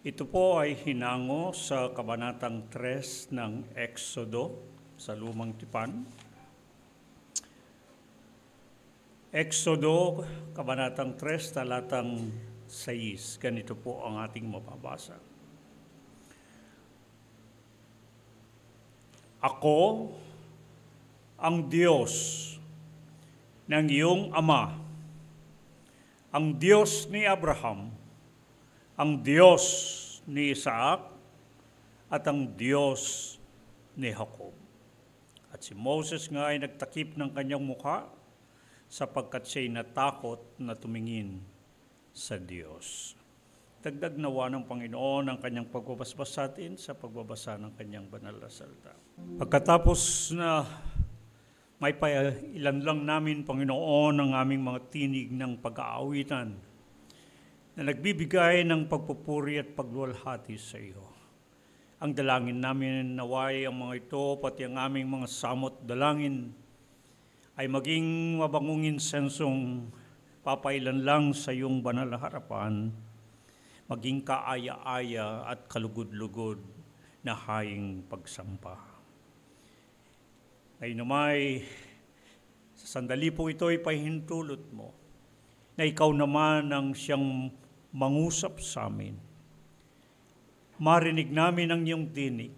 Ito po ay hinango sa Kabanatang 3 ng Exodo sa Lumang Tipan. Exodo, Kabanatang 3, talatang 6. Ganito po ang ating mababasa. Ako, ang Diyos ng iyong ama, ang Diyos ni Abraham, ang Diyos ni Isaac, at ang Diyos ni Jacob. At si Moses nga ay nagtakip ng kanyang mukha sapagkat siya'y natakot na tumingin sa Diyos. Dagdag nawa ng Panginoon ang kanyang pagbabasbas sa atin sa pagbabasa ng kanyang banal na salita. Pagkatapos na may pailan lang namin, Panginoon, ang aming mga tinig ng pag-aawitan na nagbibigay ng pagpupuri at pagluwalhati sa iyo. Ang dalangin namin naway ang mga ito, pati ang aming mga samot dalangin, ay maging mabangong insensong papailan lang sa iyong banal na harapan, maging kaaya-aya at kalugod-lugod na haing pagsampa. Ay namay, sa sandali po ito ay pahintulot mo na ikaw naman ang siyang mangusap sa amin. Marinig namin ang iyong tinig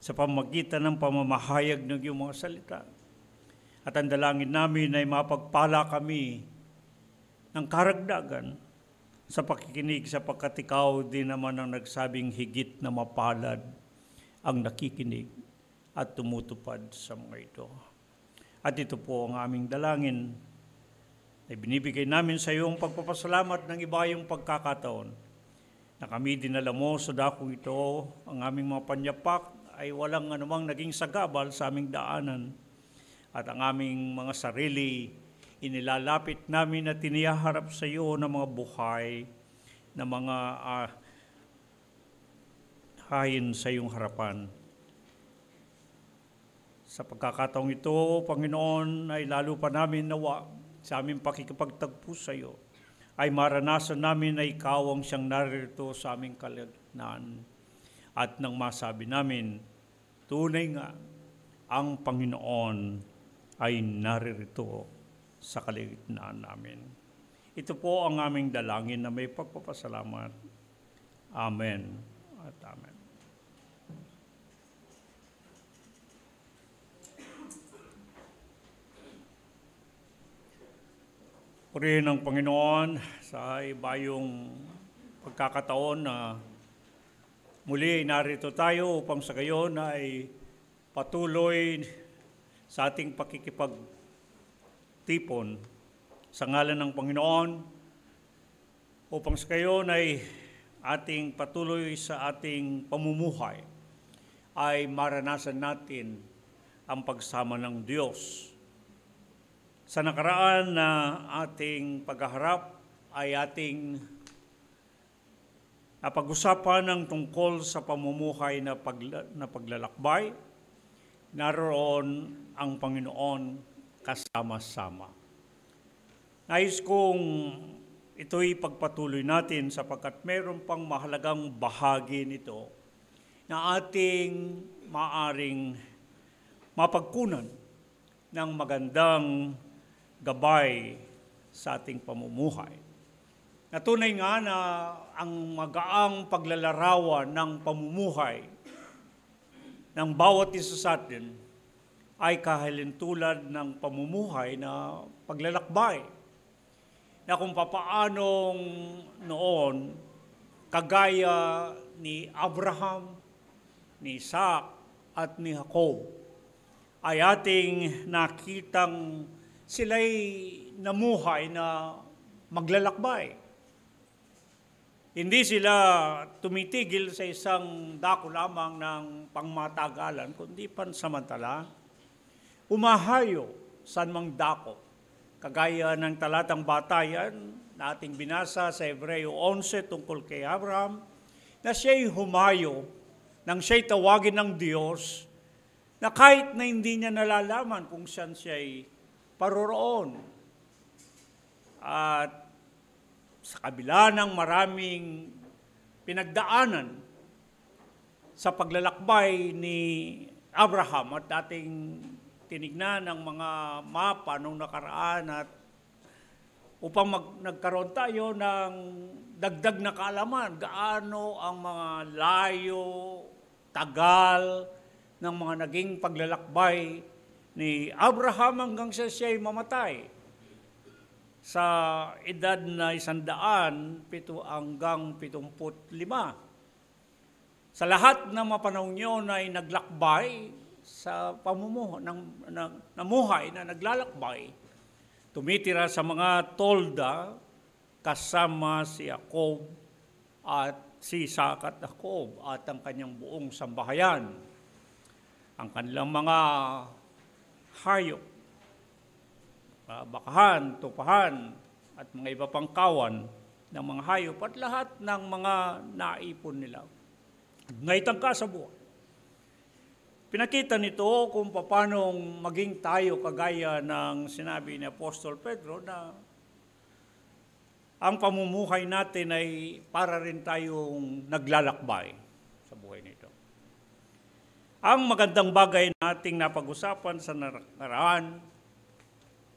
sa pamagitan ng pamamahayag ng iyong mga salita. At ang dalangin namin ay mapagpala kami ng karagdagan sa pakikinig sapagkat ikaw din naman ang nagsabing higit na mapalad ang nakikinig at tumutupad sa mga ito. At ito po ang aming dalangin ay binibigay namin sa iyong pagpapasalamat ng iba yung pagkakataon na kami dinala mo sa dakong ito, ang aming mga panyapak ay walang anumang naging sagabal sa aming daanan at ang aming mga sarili inilalapit namin at tiniyaharap sa iyo ng mga buhay na mga hayin sa iyong harapan. Sa pagkakataong ito, Panginoon, ay lalo pa namin nawa sa aming pakikipagtagpo sa iyo, ay maranasan namin na ikaw ang siyang naririto sa aming kalagitnaan. At nang masabi namin, tunay nga, ang Panginoon ay naririto sa kalagitnaan namin. Ito po ang aming dalangin na may pagpapasalamat. Amen at amen. Purihin ng Panginoon sa ibayong pagkakataon na muli ay narito tayo upang sa gayon ay patuloy sa ating pakikipagtipon sa ngalan ng Panginoon upang sa gayon ay ating patuloy sa ating pamumuhay ay maranasan natin ang pagsama ng Diyos. Sa nakaraan na ating paghaharap ay ating napag-usapan ng tungkol sa pamumuhay na paglalakbay. Naroon ang Panginoon kasama-sama. Nais kong ito'y pagpatuloy natin sapagkat meron pang mahalagang bahagi nito na ating maaring mapagkunan ng magandang gabay sa ating pamumuhay. Natunay nga na ang magaang paglalarawan ng pamumuhay ng bawat isa sa atin ay kahalintulad ng pamumuhay na paglalakbay. Na kung papaanong noon, kagaya ni Abraham, ni Isaac at ni Jacob, ay ating nakitang sila'y namuhay na maglalakbay. Hindi sila tumitigil sa isang dako lamang ng pangmatagalan, kundi pansamantala, umahayo saan mang dako. Kagaya ng talatang batayan na ating binasa sa Hebreo 11 tungkol kay Abraham, na siya'y humayo nang siya'y tawagin ng Diyos, na kahit na hindi niya nalalaman kung saan siya'y paroroon. At sa kabila ng maraming pinagdaanan sa paglalakbay ni Abraham at ating tinignan ng mga mapa nung nakaraan at upang nagkaroon tayo ng dagdag na kaalaman, gaano ang mga layo, tagal ng mga naging paglalakbay ni Abraham hanggang siya'y mamatay sa edad na 107 hanggang 75. Sa lahat ng mga panahon yun ay naglakbay sa namuhay na naglalakbay, tumitira sa mga tolda kasama si Jacob at si Isaac at Jacob at ang kanyang buong sambahayan. Ang kanilang mga hayop, bakahan, tupahan, at mga iba pang kawan ng mga hayop at lahat ng mga naipon nila. Ngaitangka sa buhay. Pinakita nito kung paano maging tayo kagaya ng sinabi ni Apostol Pedro na ang pamumuhay natin ay para rin tayong naglalakbay sa buhay nito. Ang magandang bagay nating napag-usapan sa nakaraan,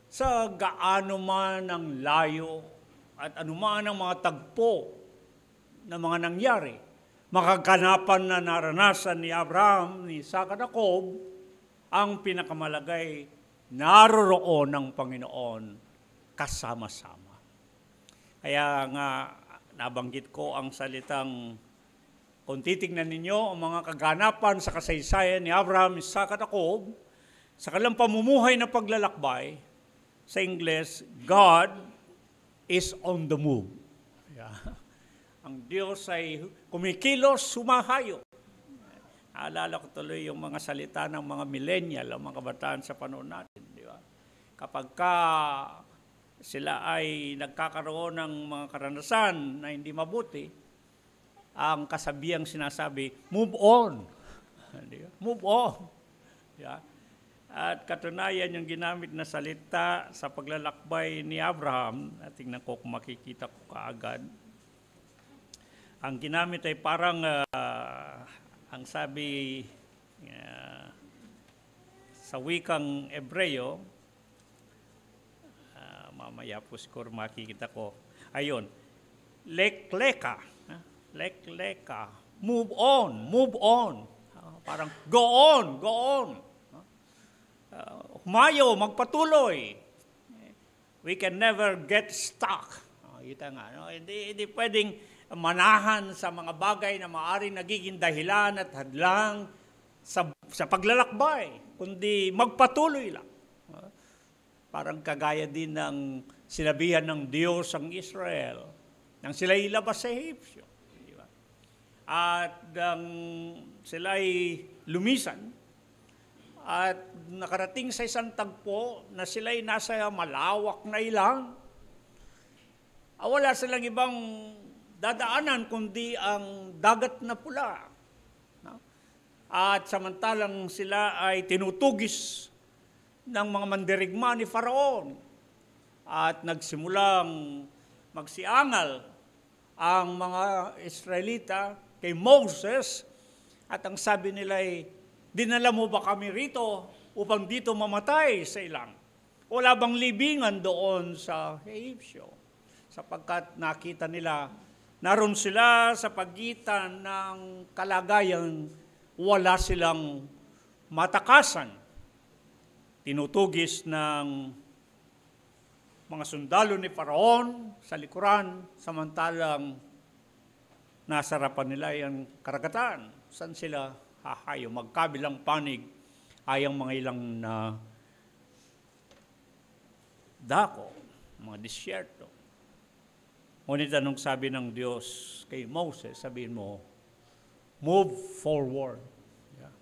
sa gaano man ang layo at anuman ang mga tagpo na mga nangyari, makaganapan na naranasan ni Abraham, ni Isaac at Jacob, ang pinakamalagay, naroroon ng Panginoon kasama-sama. Kaya nga, nabanggit ko ang salitang, kung titignan ninyo ang mga kaganapan sa kasaysayan ni Abraham, Isaac at Jacob, sa kanilang pamumuhay na paglalakbay, sa Ingles, God is on the move. Yeah. Ang Diyos ay kumikilos, sumahayo. Naalala ko tuloy yung mga salita ng mga millennial, ang mga kabataan sa panahon natin. Di ba? Kapag sila ay nagkakaroon ng mga karanasan na hindi mabuti, ang kasabihang sinasabi, move on. Di ba? Move on. Yeah. At katunayan yung ginamit na salita sa paglalakbay ni Abraham, tingnan ko kung makikita ko kaagad. Ang ginamit ay parang, ang sabi sa wikang Ebreo, mamaya po siguro makikita ko, ayun, lekleka, move on, parang go on. Humayo, magpatuloy. We can never get stuck. Kita nga, no? Hindi pwedeng manahan sa mga bagay na maaaring nagiging dahilan at hadlang sa paglalakbay, kundi magpatuloy lang. Parang kagaya din ng sinabihan ng Diyos ang Israel nang sila'y ilabas sa Ehipsyo. Diba? At sila'y lumisan, at nakarating sa isang tagpo na sila'y nasa malawak na ilang. Wala silang ibang dadaanan kundi ang dagat na pula. At samantalang sila ay tinutugis ng mga mandirigma ni Faraon. At nagsimulang magsiangal ang mga Israelita kay Moses. At ang sabi nila ay, dinala mo ba kami rito upang dito mamatay sa ilang? Wala bang libingan doon sa Ehipsyo? Sapagkat nakita nila, naroon sila sa pagitan ng kalagayan, wala silang matakasan. Tinutugis ng mga sundalo ni Faraon sa likuran, samantalang nasa harapan nila yung karagatan. Saan sila hahayo? Magkabilang panig ay ang mga ilang na dako, mga disyerto. Ngunit anong sabi ng Diyos kay Moses? Sabihin mo, move forward. Yeah.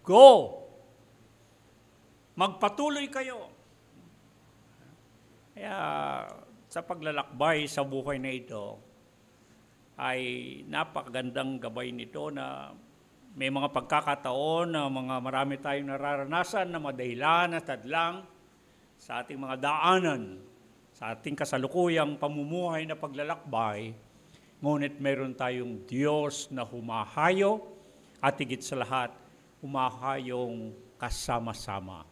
Go! Magpatuloy kayo. Kaya sa paglalakbay sa buhay na ito, ay napakagandang gabay nito na may mga pagkakataon na marami tayong nararanasan na madahilan at hadlang sa ating mga daanan, sa ating kasalukuyang pamumuhay na paglalakbay, ngunit meron tayong Diyos na humahayo at higit sa lahat, humahayong kasama-sama.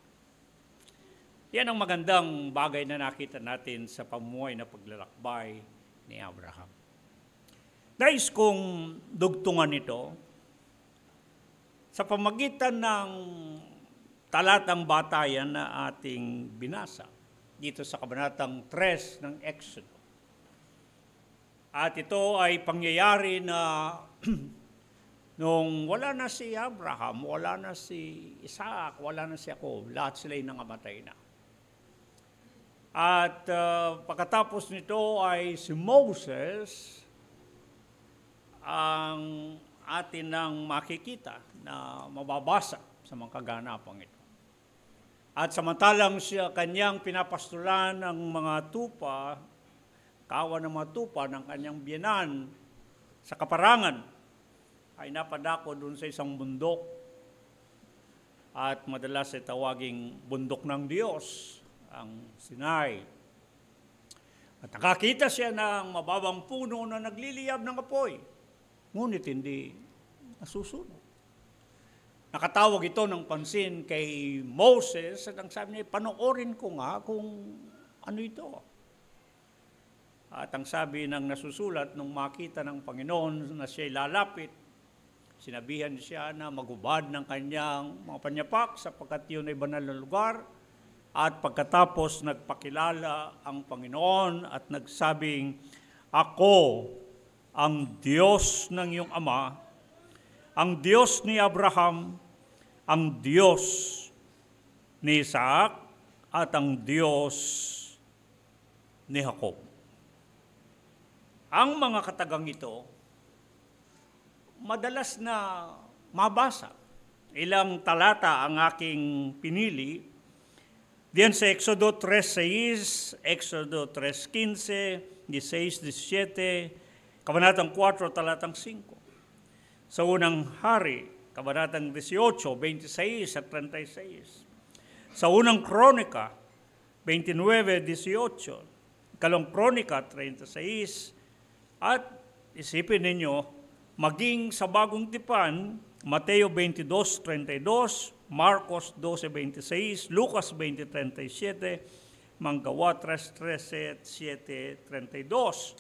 Yan ang magandang bagay na nakita natin sa pamumuhay na paglalakbay ni Abraham. Nais kong dugtungan ito sa pamagitan ng talatang batayan na ating binasa dito sa kabanatang 3 ng Exodo. At ito ay pangyayari na nung wala na si Abraham, wala na si Isaac, wala na si Jacob, lahat sila ay nangamatay na. At pagkatapos nito ay si Moses ang atin nang makikita na mababasa sa mga kaganapang ito. At samantalang siya kanyang pinapastulan ng mga tupa, kawan ng mga tupa ng kanyang biyenan sa kaparangan, ay napadako doon sa isang bundok at madalas ay tawaging bundok ng Diyos, ang Sinai. At nakakita siya ng mababang puno na nagliliyab ng apoy, ngunit hindi nasusunog. Nakatawag ito ng pansin kay Moses at ang sabi niya, panoorin ko nga kung ano ito. At ang sabi ng nasusulat, nung makita ng Panginoon na siya'y lalapit, sinabihan siya na magubad ng kanyang mga panyapak sapagkat yun ay banal na lugar. At pagkatapos nagpakilala ang Panginoon at nagsabing, ako ang Diyos ng iyong ama, ang Diyos ni Abraham, ang Diyos ni Isaac, at ang Diyos ni Jacob. Ang mga katagang ito, madalas na mabasa. Ilang talata ang aking pinili. Diyan sa Exodo 3:6, Exodo 3:15, 16-17, Kabanatang 4, talatang 5. Sa unang hari, Kabanatang 18, 26 at 36. Sa unang Kronika, 29-18, Ikalawang Kronika, 36, at isipin ninyo, maging sa bagong tipan, Mateo 22:32, Marcos 12:26, Lucas 20:37, Manggawa 3:13 at 7:32,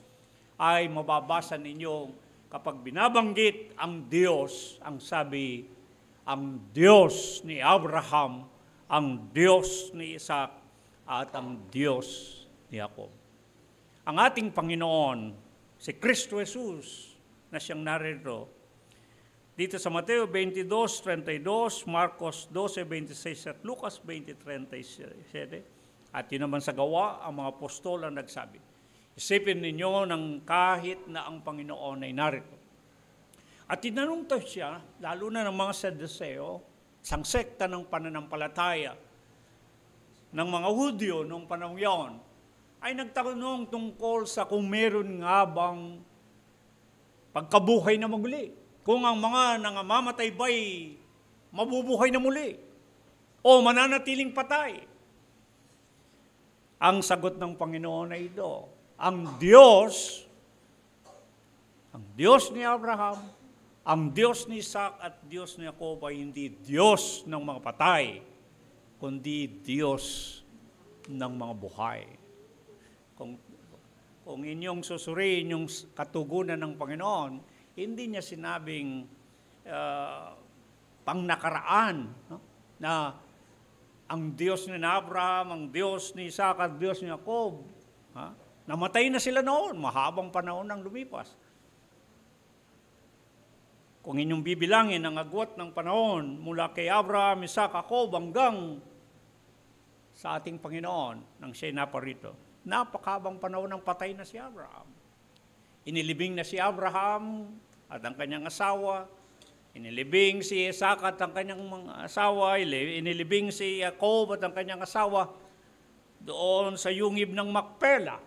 ay mababasa ninyo kapag binabanggit ang Diyos, ang sabi, ang Diyos ni Abraham, ang Diyos ni Isaac, at ang Diyos ni Jacob. Ang ating Panginoon, si Kristo Jesus, na siyang narito, dito sa Mateo 22:32, Marcos 12:26 at Lucas 20:37, at yun naman sa gawa, ang mga apostol ang nagsabi. Isipin ninyo ng kahit na ang Panginoon ay narito. At tinanong to siya, lalo na ng mga Saduseo, isang sekta ng pananampalataya ng mga Hudyo noong panahon yon, ay nagtanong tungkol sa kung meron nga bang pagkabuhay na muli. Kung ang mga nangamamatay ba'y mabubuhay na muli o mananatiling patay. Ang sagot ng Panginoon ay ito, ang Diyos ni Abraham, ang Diyos ni Isaac at Diyos ni Jacob ay hindi Diyos ng mga patay, kundi Diyos ng mga buhay. Kung inyong susuriin yung katugunan ng Panginoon, hindi niya sinabing pangnakaraan, no? Na ang Diyos ni Abraham, ang Diyos ni Isaac at Diyos ni Jacob, namatay na sila noon, mahabang panahon nang lumipas. Kung inyong bibilangin ang agwat ng panahon mula kay Abraham, Isaac, Jacob hanggang sa ating Panginoon nang siya'y naparito, napakabang panahon ng patay na si Abraham. Inilibing na si Abraham at ang kanyang asawa, inilibing si Isaac at ang kanyang mga asawa, inilibing si Jacob at ang kanyang asawa doon sa yungib ng Makpela.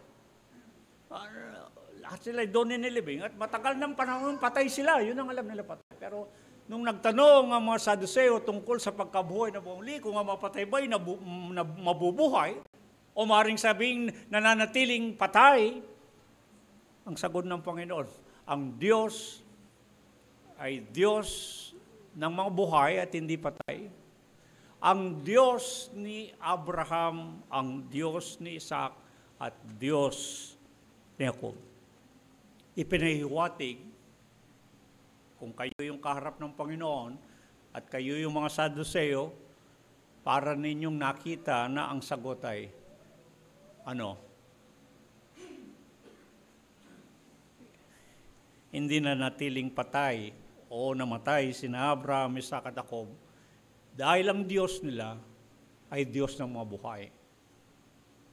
Lahat sila doon inilibing at matagal ng panahon patay sila, yun ang alam nila patay. Pero nung nagtanong ang mga Saduseo tungkol sa pagkabuhay na bumuli, kung ang mapatay ba'y mabubuhay, o maaaring sabing nananatiling patay, ang sagot ng Panginoon, ang Diyos ay Diyos ng mga buhay at hindi patay. Ang Diyos ni Abraham, ang Diyos ni Isaac, at Diyos ni Jacob. Ipinahiwatig, kung kayo yung kaharap ng Panginoon at kayo yung mga Saduseo, para ninyong nakita na ang sagot ay, hindi na natiling patay o namatay sina Abraham, Isaac at Jacob, dahil ang Diyos nila ay Diyos ng mga buhay.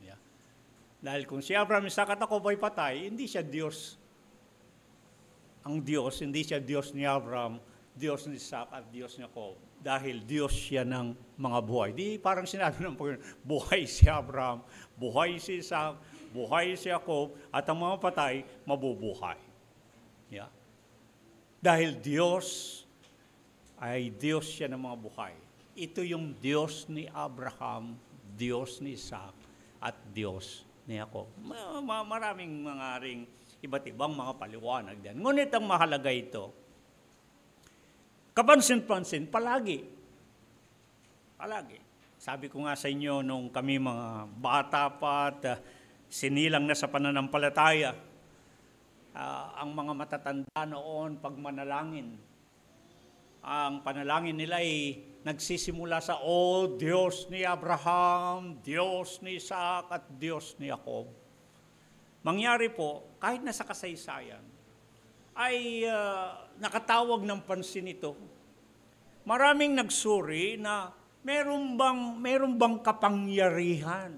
Yeah. Dahil kung si Abraham, Isaac at Jacob ay patay, hindi siya Diyos. Ang Diyos, hindi siya Diyos ni Abraham, Diyos ni Isaac at Diyos ni Jacob. Dahil Diyos siya ng mga buhay. Di parang sinabi ng Panginoon, buhay si Abraham, buhay si Isaac, buhay si Jacob, at ang mga patay, mabubuhay. Yeah. Dahil Diyos ay Diyos siya ng mga buhay. Ito yung Diyos ni Abraham, Diyos ni Isaac, at Diyos ni Jacob. Maraming mga ring iba't ibang mga paliwanag din. Ngunit ang mahalaga ito, kapansin-pansin, palagi. Sabi ko nga sa inyo, nung kami mga bata pa at sinilang na sa pananampalataya, ang mga matatanda noon pag manalangin, ang panalangin nila ay nagsisimula sa, O Diyos ni Abraham, Diyos ni Isaac, at Diyos ni Jacob. Mangyari po, kahit nasa kasaysayan, ay nakatawag ng pansin ito. Maraming nagsuri na meron bang kapangyarihan?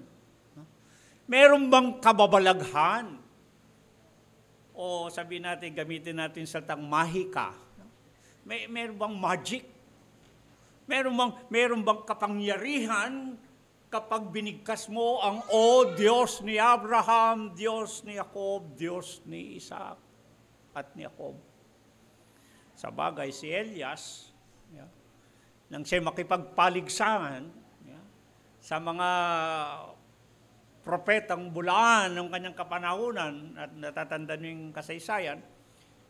Meron bang kababalaghan? O sabihin natin, gamitin natin salitang mahika. Meron bang magic? Meron bang kapangyarihan kapag binigkas mo ang O Diyos ni Abraham, Diyos ni Jacob, Diyos ni Isaac at ni Jacob? Sa bagay, si Elias, nang siya makipagpaligsahan sa mga propetang bulaan ng kanyang kapanahunan, at natatanda niyo yung kasaysayan,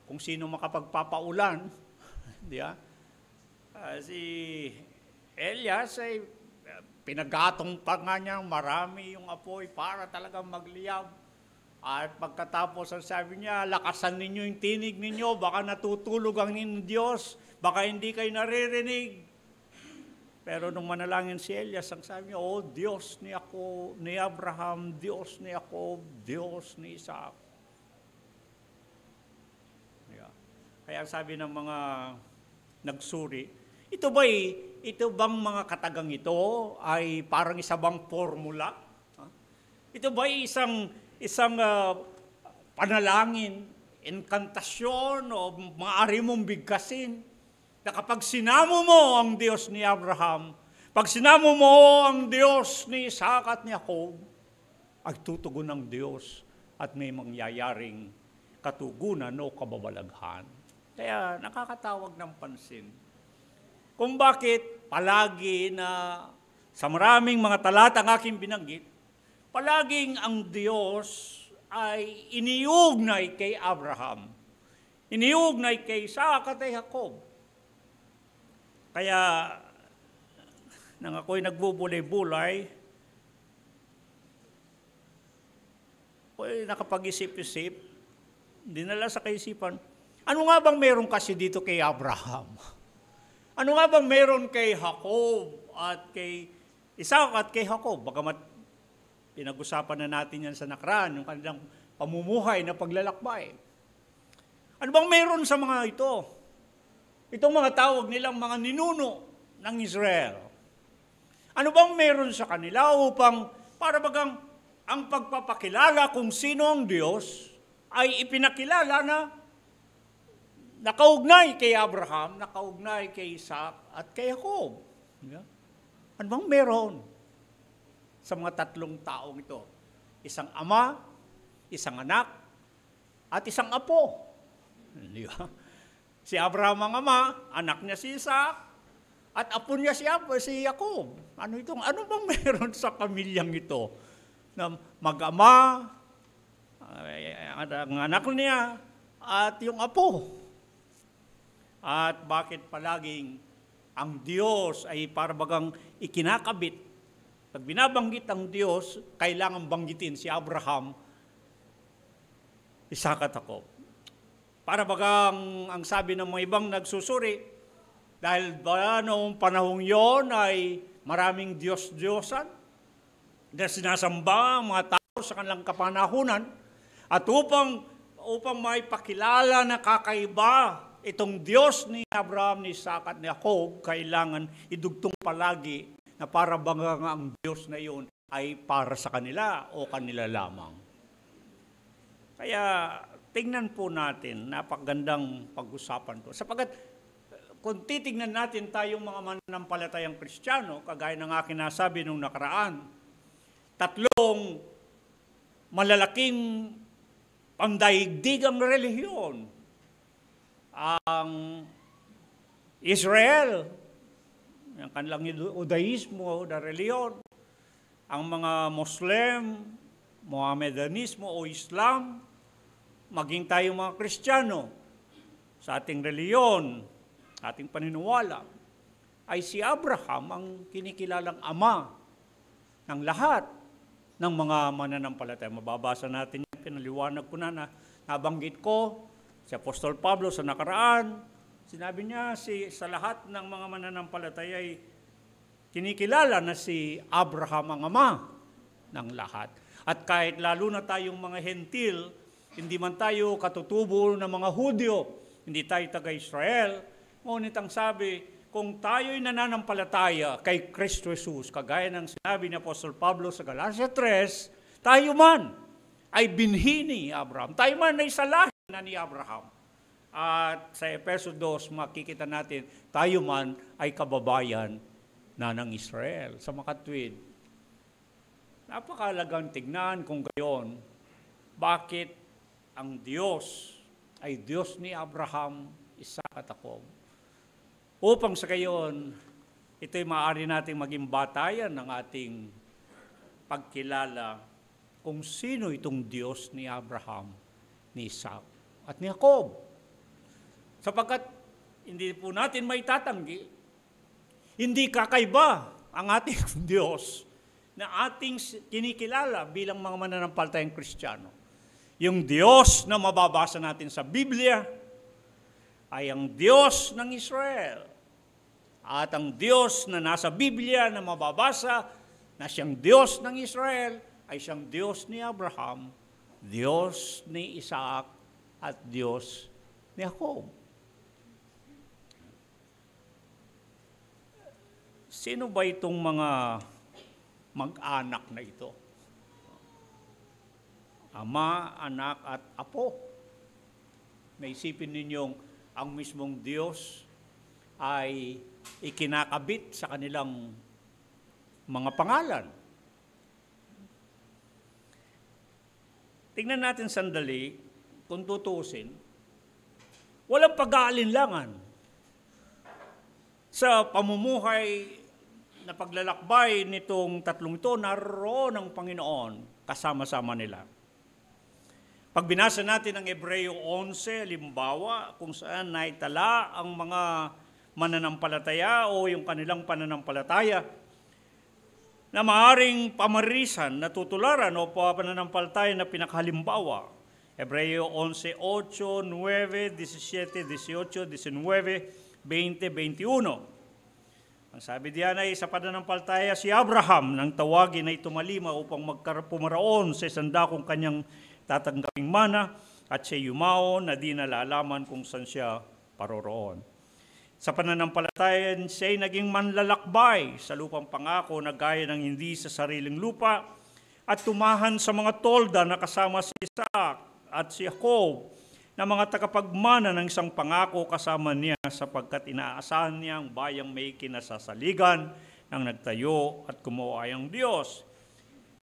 kung sino makapagpapaulan, si Elias ay pinagatong pa nga niya, marami yung apoy para talagang magliyab. At pagkatapos, ang sabi niya, lakasan ninyo yung tinig ninyo, baka natutulog ang inyong Diyos, baka hindi kayo naririnig. Pero nung manalangin si Elias, ang sabi niya, O Diyos ni Abraham, Diyos ni Jacob, Diyos ni Isaac. Kaya sabi ng mga nagsuri, ito bang mga katagang ito ay parang isa bang formula? Ito ba isang panalangin, inkantasyon o maaari mong bigkasin? Na kapag sinamo mo ang Diyos ni Abraham, pag sinamo mo ang Diyos ni Isaac at ni Jacob, ay tutugon ng Diyos at may mangyayaring katugunan o kababalaghan. Kaya nakakatawag ng pansin kung bakit palagi na sa maraming mga talata ang aking binanggit, palaging ang Diyos ay iniugnay kay Abraham, iniugnay kay Isaac at kay Jacob. Kaya, nang ako'y nagbubulay-bulay, ako'y nakapag-isip-isip, dinala sa kaisipan, ano nga bang meron kasi dito kay Abraham? Ano nga bang meron kay Jacob at kay Isaac at kay Jacob? Bagamat pinag-usapan na natin yan sa nakaraan, yung kanilang pamumuhay na paglalakbay. Ano bang meron sa mga ito? Itong mga tawag nilang mga ninuno ng Israel. Ano bang meron sa kanila upang para bagang ang pagpapakilala kung sino ang Diyos ay ipinakilala na nakaugnay kay Abraham, nakaugnay kay Isaac at kay Jacob? Ano bang meron sa mga tatlong taong ito? Isang ama, isang anak, at isang apo. Di ba? Si Abraham ang ama, anak niya si Isaac, at apo niya si Jacob. Ano bang meron sa pamilyang ito? Na mag-ama, ang anak niya, at yung apo. At bakit palaging ang Diyos ay parabagang ikinakabit? Pag binabanggit ang Diyos, kailangan banggitin si Abraham, Isaac at Jacob. Parabagang ang sabi ng mga ibang nagsusuri, dahil ba noong panahong yon ay maraming Diyos-Diyosan na sinasamba ang mga tao sa kanilang kapanahunan, at upang may pakilala na kakaiba itong Diyos ni Abraham, ni Isaac at ni Jacob, kailangan idugtong palagi na parabagang ang Diyos na iyon ay para sa kanila o kanila lamang. Kaya tingnan po natin, napakagandang pag-usapan to. Sapagkat kung titignan natin tayong mga mananampalatayang Kristiyano, kagaya ng aking nasabi nung nakaraan, tatlong malalaking pandaigdigang relihiyon. Ang Israel, ang kanilang Judaismo na reliyon, ang mga Muslim, Mohammedanismo o Islam, maging tayong mga Kristiyano sa ating reliyon, ating paniniwala, ay si Abraham ang kinikilalang ama ng lahat ng mga mananampalataya. Mababasa natin yan, pinaliwanag ko na nabanggit ko, si Apostol Pablo sa nakaraan, sinabi niya sa lahat ng mga mananampalataya ay kinikilala na si Abraham ang ama ng lahat. At kahit lalo na tayong mga hentil, hindi man tayo katutubo ng mga Hudyo, hindi tayo taga-Israel, ngunit ang sabi, kung tayo'y nananampalataya kay Kristo Jesus, kagaya ng sinabi ni Apostol Pablo sa Galatia 3, tayo man ay binhi ni Abraham, tayo man ay salahin na ni Abraham. At sa Efeso 2, makikita natin, tayo man ay kababayan na ng Israel. Sa makatwid, napakalagang tignan kung gayon, bakit ang Diyos ay Diyos ni Abraham, Isaac at Jacob. Upang sa gayon, ito'y maaari nating maging batayan ng ating pagkilala kung sino itong Diyos ni Abraham, ni Isaac at ni Jacob. Sapagkat hindi po natin may tatanggi, hindi kakaiba ang ating Diyos na ating kinikilala bilang mga mananampalatayang Kristiyano. Yung Diyos na mababasa natin sa Biblia ay ang Diyos ng Israel. At ang Diyos na nasa Biblia na mababasa na siyang Diyos ng Israel ay siyang Diyos ni Abraham, Diyos ni Isaac at Diyos ni Jacob. Sino ba itong mga mag-anak na ito? Ama, anak at apo. Naisipin ninyong ang mismong Diyos ay ikinakabit sa kanilang mga pangalan. Tingnan natin sandali, kung tutuusin, walang pag-aalinlangan sa pamumuhay na paglalakbay nitong tatlong ito, naroon ang Panginoon kasama-sama nila. Pag binasa natin ang Hebreo 11, halimbawa, kung saan naitala ang mga mananampalataya o yung kanilang pananampalataya na maaring pamarisan, natutularan o pananampalataya na pinakahalimbawa. Hebreo 11, 8, 9, 17, 18, 19, 20, 21. Ang sabi diyan ay sa pananampalataya si Abraham nang tawagin ay tumalima upang pumaraon sa sandakong kanyang tatanggaping mana at siya yumaon na di nalalaman kung saan siya paroroon. Sa pananampalataya siya ay naging manlalakbay sa lupang pangako na gaya ng hindi sa sariling lupa at tumahan sa mga tolda na kasama si Isaac at si Jacob na mga tagapagmana ng isang pangako kasama niya sapagkat inaasahan niya ang bayang may kinasasaligan ng nagtayo at gumawa ang Diyos.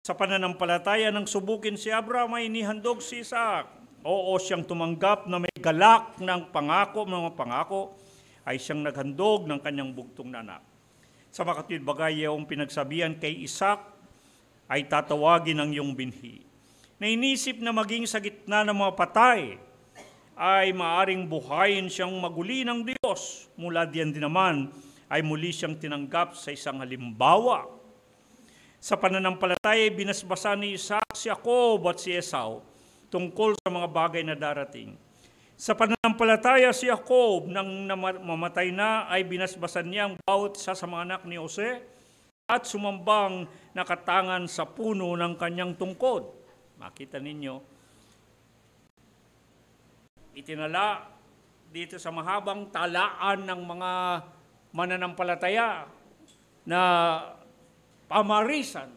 Sa pananampalataya ng subukin si Abraham ay inihandog si Isaac. Oo, siyang tumanggap na may galak ng pangako, mga pangako, ay siyang naghandog ng kanyang bugtong na anak. Sa makatwid bagay yung pinagsabihan kay Isaac ay tatawagin ang iyong binhi. Na inisip na maging sa gitna ng mga patay ay maaring buhayin siyang maguli ng Diyos. Mula diyan din naman ay muli siyang tinanggap sa isang halimbawa. Sa pananampalataya, binasbasa ni Isaac si Jacob at si Esau tungkol sa mga bagay na darating. Sa pananampalataya si Jacob, nang mamatay na, ay binasbasan niya ang bawat isa sa mga anak ni Jose at sumambang nakatangan sa puno ng kanyang tungkod. Makita ninyo, itinala dito sa mahabang talaan ng mga mananampalataya na pamarisan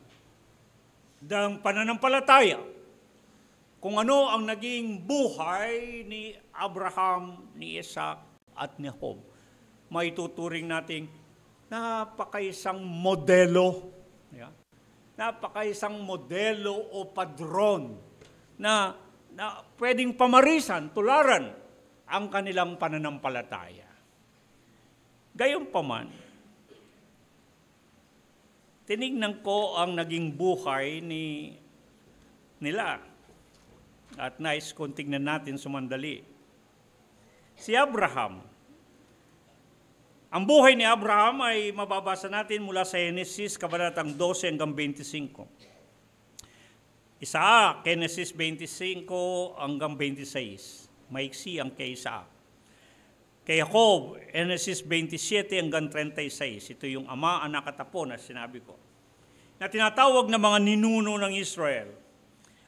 ng pananampalataya kung ano ang naging buhay ni Abraham, ni Isaac at ni Jacob. Maituturing nating napakaisang modelo, napakaisang modelo o padron na pwedeng pamarisan, tularan ang kanilang pananampalataya. Gayunpaman, tinignan ko ang naging buhay nila at nais kong tignan natin sumandali. Si Abraham, ang buhay ni Abraham ay mababasa natin mula sa Genesis, kabanatang 12 hanggang 25. Isaac, Genesis 25 hanggang 26. Maiksi ang kay Isaac. Kay Jacob, Genesis 27 hanggang 36. Ito yung ama, anak at apo na sinabi ko. Na tinatawag na mga ninuno ng Israel.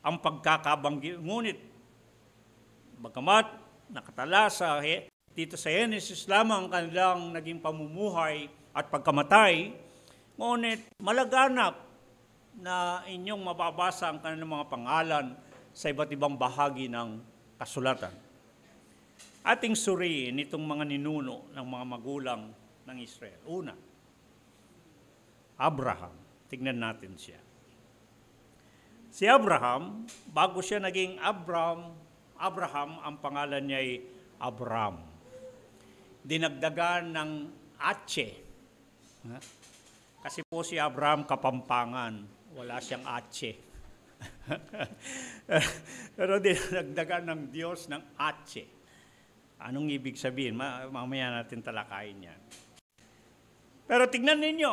Ang pagkakabanggi. Ngunit, bagamat nakatala dito sa Genesis lamang kanilang naging pamumuhay at pagkamatay, ngunit malaganap na inyong mababasa ang kanilang mga pangalan sa iba't ibang bahagi ng kasulatan. Ating suriin itong mga ninuno ng mga magulang ng Israel. Una, Abraham. Tignan natin siya. Si Abraham, bago siya naging Abraham, ang pangalan niya ay Abram. Dinagdagan ng Atse. Kasi po si Abraham Kapampangan, wala siyang Atse. Pero dinagdagan ng Diyos ng Atse. Anong ibig sabihin? Mamaya natin talakayin yan. Pero tignan ninyo,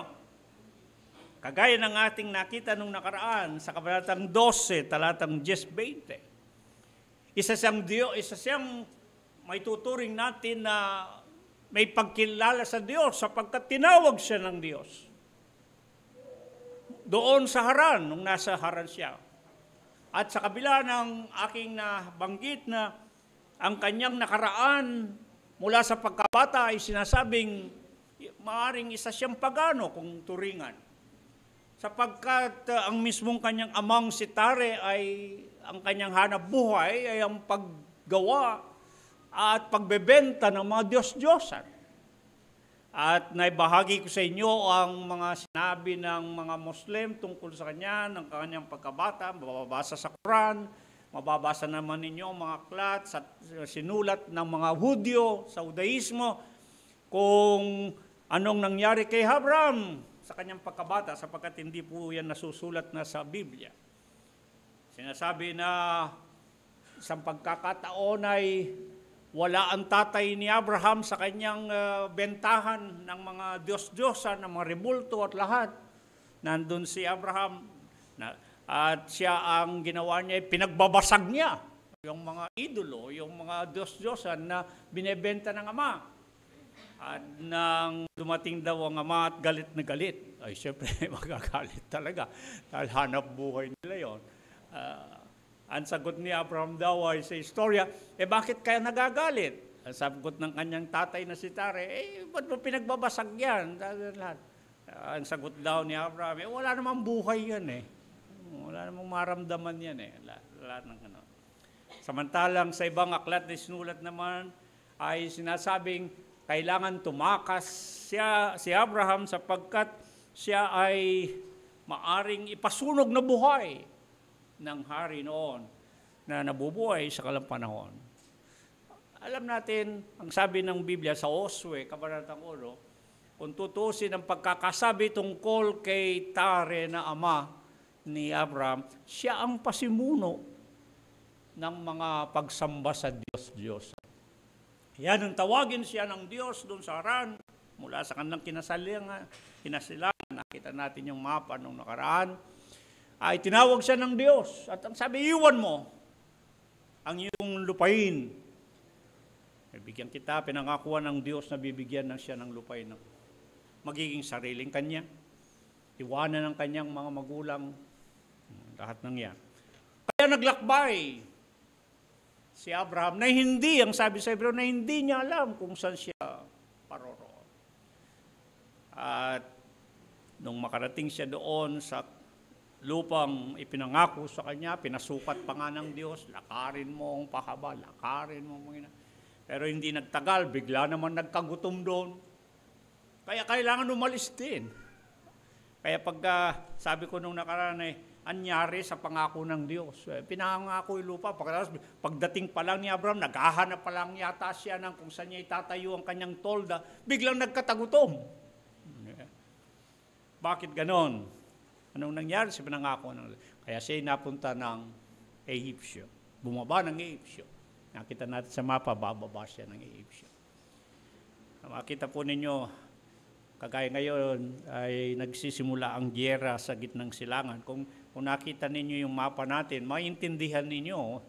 kagaya ng ating nakita nung nakaraan sa kabanatang 12, talatang 10-20. Isa siyang may tuturing natin na may pagkilala sa Diyos sapagkat tinawag siya ng Diyos. Doon sa Haran, nung nasa Haran siya. At sa kabila ng aking nabanggit na ang kanyang nakaraan mula sa pagkabata ay sinasabing maaring isa siyang pagano kung turingan. Sapagkat ang mismong kanyang amang si Tare ay ang kanyang hanap buhay ay ang paggawa at pagbebenta ng mga Diyos-Diyosan. At naibahagi ko sa inyo ang mga sinabi ng mga Muslim tungkol sa kanya, ng kanyang pagkabata, mababasa sa Quran, mababasa naman ninyo ang mga aklat sa sinulat ng mga Hudyo sa Judaismo kung anong nangyari kay Abraham sa kanyang pagkabata sapagkat hindi po yan nasusulat na sa Biblia. Sinasabi na sa pagkakataon ay wala ang tatay ni Abraham sa kanyang bentahan ng mga Diyos-Diyosan, ng mga rebulto at lahat. Nandun si Abraham at siya ang ginawa niya, pinagbabasag niya yung mga idolo, yung mga Diyos-Diyosan na binebenta ng ama. At nang dumating daw ang ama at galit na galit, ay siyempre magagalit talaga dahil hanap buhay nila yon. Ang sagot ni Abraham daw ay sa istorya, bakit kaya nagagalit? Ang sagot ng kanyang tatay na si Tare, ba't mo pinagbabasag yan? Ang sagot daw ni Abraham, wala namang buhay yan Wala namang maramdaman yan Wala nang ano. Samantalang sa ibang aklat na sinulat naman, ay sinasabing, kailangan tumakas si Abraham sapagkat siya ay maaring ipasunog na buhay ng hari noon na nabubuhay sa kalang panahon. Alam natin, ang sabi ng Biblia sa Josue, kabanatang 1, kung tutusin ang pagkakasabi tungkol kay Tare na ama ni Abraham, siya ang pasimuno ng mga pagsamba sa Diyos. Yan ang tawagin siya ng Diyos doon sa Haran, mula sa kanilang kinasilangan. Nakita natin yung mapa nung nakaraan. Ay tinawag siya ng Diyos. At ang sabi, iwan mo ang iyong lupain. Bibigyan kita, pinangakuan ng Diyos na bibigyan ng siya ng lupain ng magiging sariling kanya. Iwanan ng kanyang mga magulang. Lahat ng yan. Kaya naglakbay si Abraham na hindi, ang sabi sa Hebreo, na hindi niya alam kung saan siya paroroon. At nung makarating siya doon sa lupang ipinangako sa kanya, pinasukat pa nga ng Diyos, lakarin mo ang pahaba, lakarin mo ang pero hindi nagtagal, bigla naman nagkagutom doon. Kaya kailangan umalis din. Kaya sabi ko nung nakaraan anyari sa pangako ng Diyos. Pinangako yung lupa. Pagdating pa lang ni Abraham, naghahanap pa lang yata siya ng kung saan niya itatayo ang kanyang tolda, biglang nagkatagutom. Bakit ganon? Anong nangyari sa pinangako ng Diyos? Kaya siya napunta ng Egyptio. Bumaba ng Egyptio. Nakita natin sa mapa, bababa siya ng Egyptio. Makita po ninyo, kagaya ngayon ay nagsisimula ang giyera sa gitnang silangan. Kung nakita ninyo yung mapa natin, maintindihan ninyo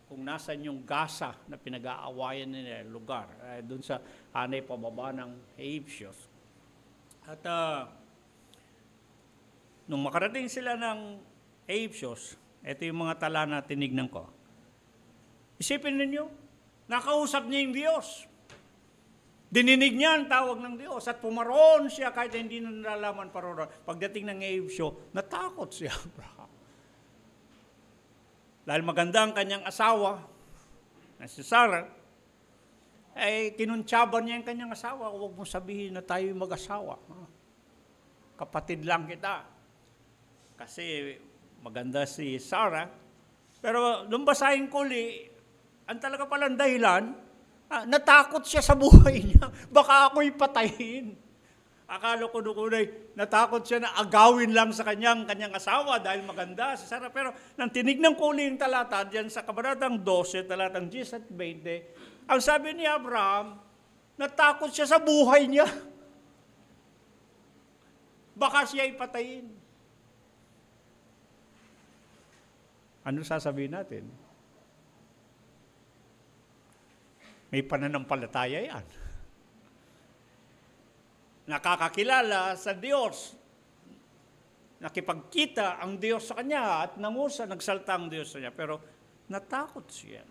kung nasan yung Gaza na pinag-aawayan nila lugar. Doon sa hanay pababa ng Egyptios. At nung makarating sila ng Egyptios, ito yung mga tala na tinignan ko. Isipin ninyo, nakausap niya yung Diyos. Dininig niya ang tawag ng Diyos at pumaroon siya kahit hindi na nalalaman paroon. Pagdating ng Egyptio, natakot si Abraham. Dahil maganda ang kanyang asawa, na si Sarah, ay kinuntsaban niya ang kanyang asawa. Huwag mong sabihin na tayo'y mag-asawa. Kapatid lang kita. Kasi maganda si Sarah. Pero nung basahin ko ang talaga palang dahilan, natakot siya sa buhay niya. Baka ako'y patayin. Akala ko noon natakot siya na agawin lang sa kanyang asawa dahil maganda si Sarah. Pero nang tinignan ko yung talata, diyan sa kabanatang 12, talatang 10 at 20, ang sabi ni Abraham, natakot siya sa buhay niya. Baka siya ipatayin. Ano sasabihin natin? May pananampalataya yan. Nakakakilala sa Diyos. Nakipagkita ang Diyos sa kanya at nagsalta ang Diyos sa kanya. Pero natakot siya.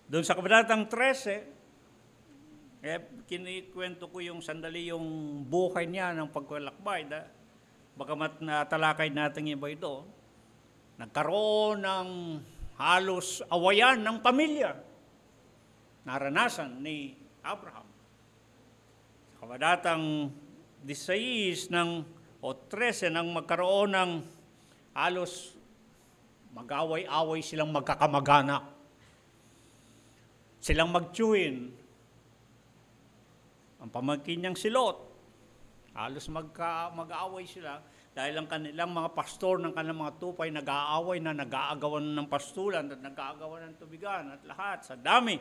Doon sa kabanatang 13, kinikwento ko yung sandali yung buhay niya ng paglalakbay. Bagamat natalakay natin iba ito, nagkaroon ng halos awayan ng pamilya. Naranasan ni Abraham. Sa kabanatang 16 o 13 nang magkaroon ng halos mag-away-away silang magkakamag-anak. Silang magtiyuhin. Ang pamangkin niyang si Lot, halos mag-aaway sila dahil ang kanilang mga pastor ng kanilang mga tupay nag-aaway na, nag-aagawan ng pastulan at nag-aagawan ng tubigan at lahat sa dami.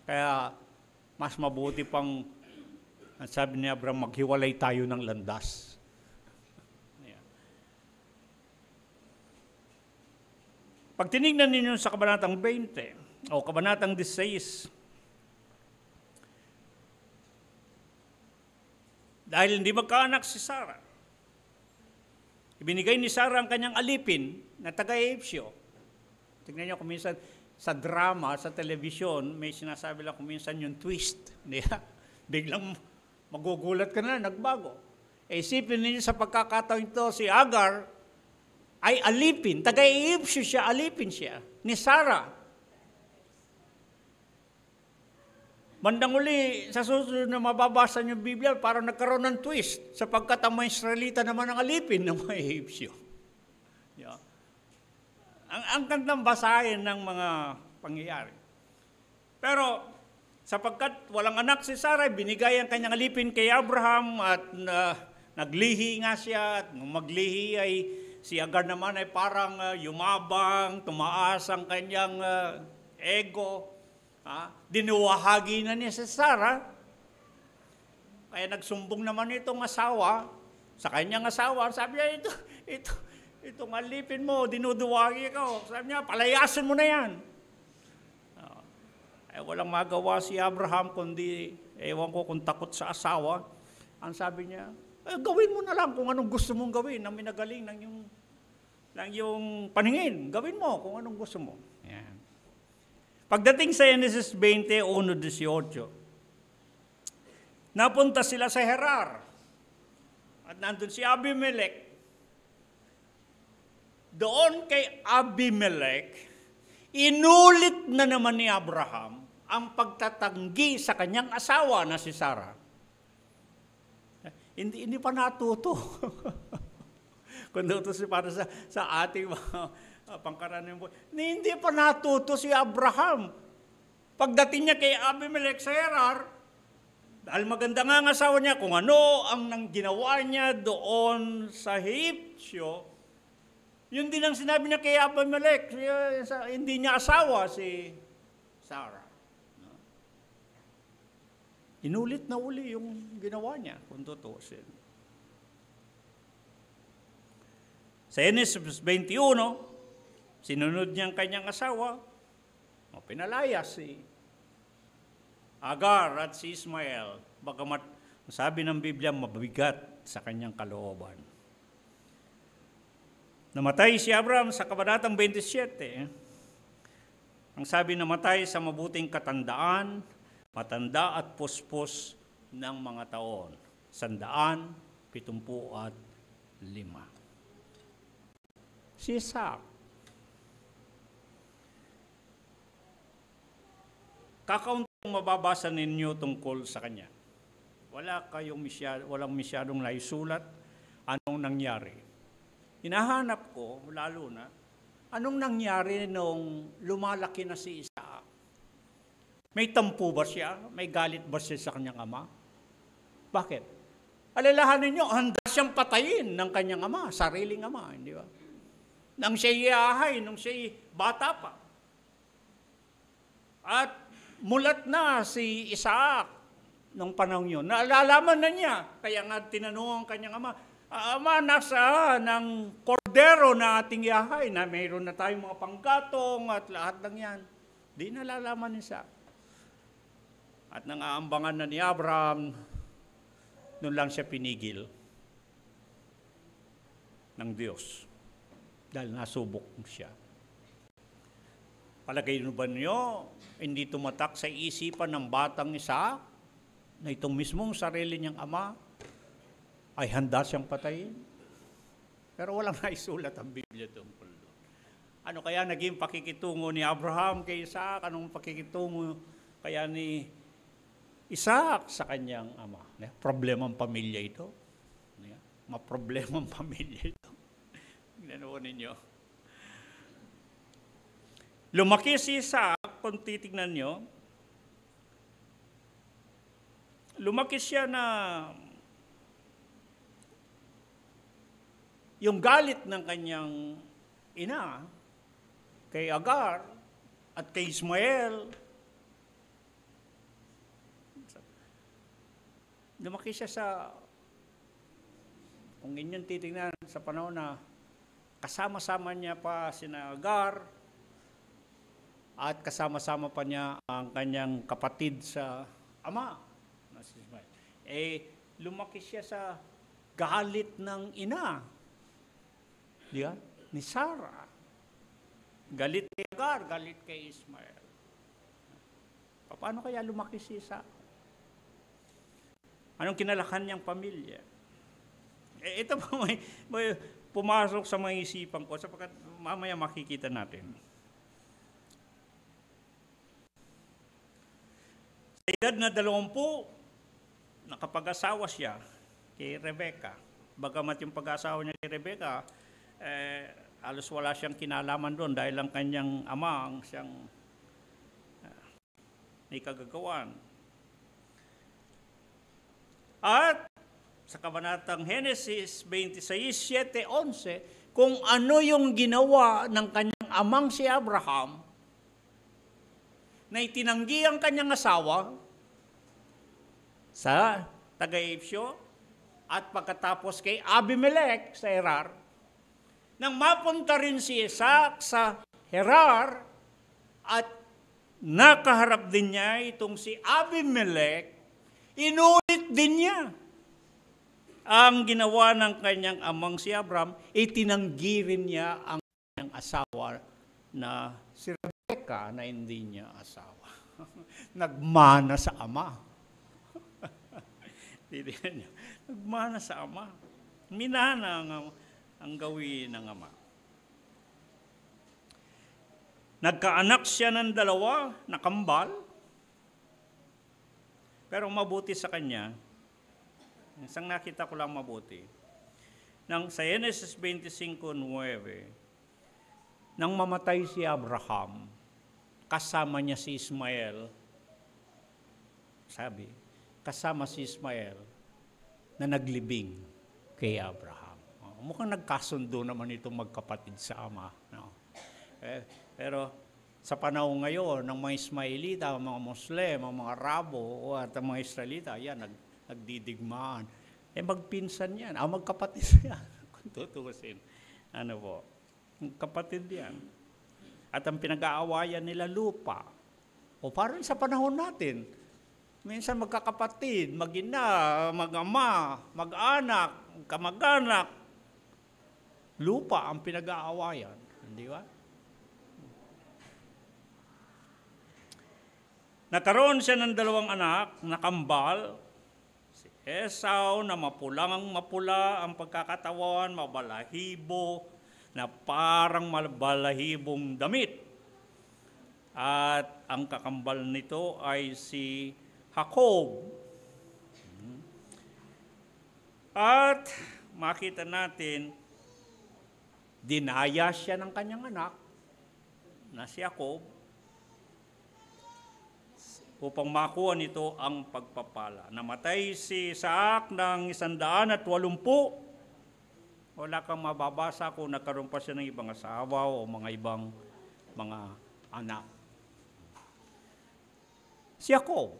Kaya mas mabuti pang, ang sabi ni Abraham, maghiwalay tayo ng landas. Pag tinignan ninyo sa kabanatang 20 o kabanatang 16, dahil hindi magkaanak si Sarah, ibinigay ni Sarah ang kanyang alipin na taga-Egyptio. Tingnan niyo kung minsan sa drama, sa television, may sinasabi lang kung minsan yung twist. Biglang magugulat ka na, nagbago. Isipin niyo sa pagkakataon ito, si Hagar ay alipin. Taga-Egyptio siya, alipin siya ni Sarah. Bandang uli, sa susunod na mababasa niyo Biblia, parang nagkaroon ng twist sapagkat ang mga Israelita naman ang alipin ng mga Egyptio. Yeah. Ang gandang basahin ng mga pangyayari. Pero sapagkat walang anak si Sarah, binigay ang kanyang alipin kay Abraham at naglihi nga siya. At nung maglihi ay Si Agar naman ay parang yumabang, tumaas ang kanyang ego. Dinuwahagi na niya si Sarah. Kaya nagsumbong naman itong asawa, sa kanyang asawa, sabi niya, itong alipin mo, dinuduwagi ko. Sabi niya, palayasin mo na yan. Walang magawa si Abraham, kundi, ewan ko kung takot sa asawa. Ang sabi niya, gawin mo na lang kung anong gusto mong gawin, na minagaling ng yung paningin. Gawin mo kung anong gusto mo. Yan. Pagdating sa Genesis 21:18, napunta sila sa Gerar. At nandun si Abimelech. Doon kay Abimelech, inulit na naman ni Abraham ang pagtatanggi sa kanyang asawa na si Sarah. Hindi pa natuto. Kung ito para sa ating pangkaraniwang buhay. Hindi pa natuto si Abraham. Pagdating niya kay Abimelech sa Gerar, dahil maganda nga ang asawa niya, kung ano ang ginawa niya doon sa Ehipsyo, yun din ang sinabi niya kay Abimelech. Hindi niya asawa si Sarah. Inulit na uli yung ginawa niya, kung tutusin. Sa Genesis 21, sinunod niya ang kanyang asawa, pinalaya si Agar at si Ismael, bagamat sabi ng Biblia, mabigat sa kanyang kalooban. Namatay si Abraham sa kabanatang 27. Ang sabi, namatay sa mabuting katandaan, matanda at puspos ng mga taon. 175. Si Isaac. Kakaunting mababasa ninyo tungkol sa kanya. Walang masyadong naisulat anong nangyari. Hinahanap ko, lalo na, anong nangyari nung lumalaki na si Isaac? May tampo ba siya? May galit ba siya sa kanyang ama? Bakit? Alalahanin niyo, handa siyang patayin ng kanyang ama, sariling ama, hindi ba? Nang siya'y iahay, nung siya'y bata pa. At mulat na si Isaac nung panahon yun. Naalalaman na niya, kaya nga tinanong ang kanyang ama, Ama, nasa ng kordero na ating iahay, na mayroon na tayong mga panggatong at lahat ng yan. Di nalalaman ni Isaac. At nangaambangan na ni Abraham, noon lang siya pinigil ng Diyos. Dahil nasubok siya. Palagay nyo ba niyo, hindi tumatak sa isipan ng batang Isaac na itong mismong sarili niyang ama ay handa siyang patayin? Pero walang naisulat ang Biblia tungkol doon. Ano kaya naging pakikitungo ni Abraham kay Isaac? Anong pakikitungo kaya ni Isaac sa kanyang ama? Problemang pamilya ito. Maproblemang pamilya ito. Ginanawa ninyo. Lumaki si Isaac, kung titignan nyo, lumaki siya na yung galit ng kanyang ina kay Agar at kay Ismael, lumaki siya sa, kung inyong titignan sa panahon na kasama-sama niya pa sina Agar at kasama-sama pa niya ang kanyang kapatid sa ama na si Ismael. Lumaki siya sa galit ng ina. Diba? Ni Sarah. Galit kay Agar, galit kay Ismael. Paano kaya lumaki si Isaac? Anong kinalakan niyang pamilya? Ito pa may pumasok sa mga isipan ko sapagkat mamaya makikita natin. Sa edad na 20, nakapag-asawa siya kay Rebecca. Bagamat yung pag-asawa niya kay Rebecca, halos wala siyang kinalaman doon dahil ang kanyang ama ang siyang may kagagawan. At sa kabanatang Genesis 26:7-11, kung ano yung ginawa ng kanyang amang si Abraham, na itinanggi ang kanyang asawa sa taga-Ipsyo at pagkatapos kay Abimelech sa Herar, nang mapunta rin si Isaac sa Herar at nakaharap din niya itong si Abimelech, inulit din niya ang ginawa ng kanyang amang si Abraham, itinanggi rin niya ang kanyang asawa na si Rebecca na hindi niya asawa. Nagmana sa ama. Nagmana sa ama. Minana ang gawin ng ama. Nagkaanak siya ng 2 na kambal, pero mabuti sa kanya, isang nakita ko lang mabuti, sa Genesis 25:9, nang mamatay si Abraham, kasama niya si Ismael, sabi, kasama si Ismael na naglibing kay Abraham. Mukhang nagkasundo naman itong magkapatid sa ama. No? Pero sa panahon ngayon, ng mga Ismailita, mga Muslim, mga Arabo, at mga Israelita, yan, nagdidigmaan. Magpinsan yan. Magkapatid yan. Kung tutusin. Kapatid yan. At ang pinag-aawayan nila lupa. O parang sa panahon natin, minsan magkakapatid, mag-ina, mag-ama, mag-anak, kamag-anak. Lupa ang pinag-aawayan. Hindi ba? Nagkaroon siya ng 2 anak na kambal, si Esau na mapula ang pagkakatawan, mabalahibo, na parang mabalahibong damit. At ang kakambal nito ay si Jacob. At makita natin, dinaya siya ng kanyang anak na si Jacob upang makuha nito ang pagpapala. Namatay si Isaac ng 180. Wala kang mababasa kung nagkaroon pa siya ng ibang asawa o mga ibang mga anak. Si Jacob.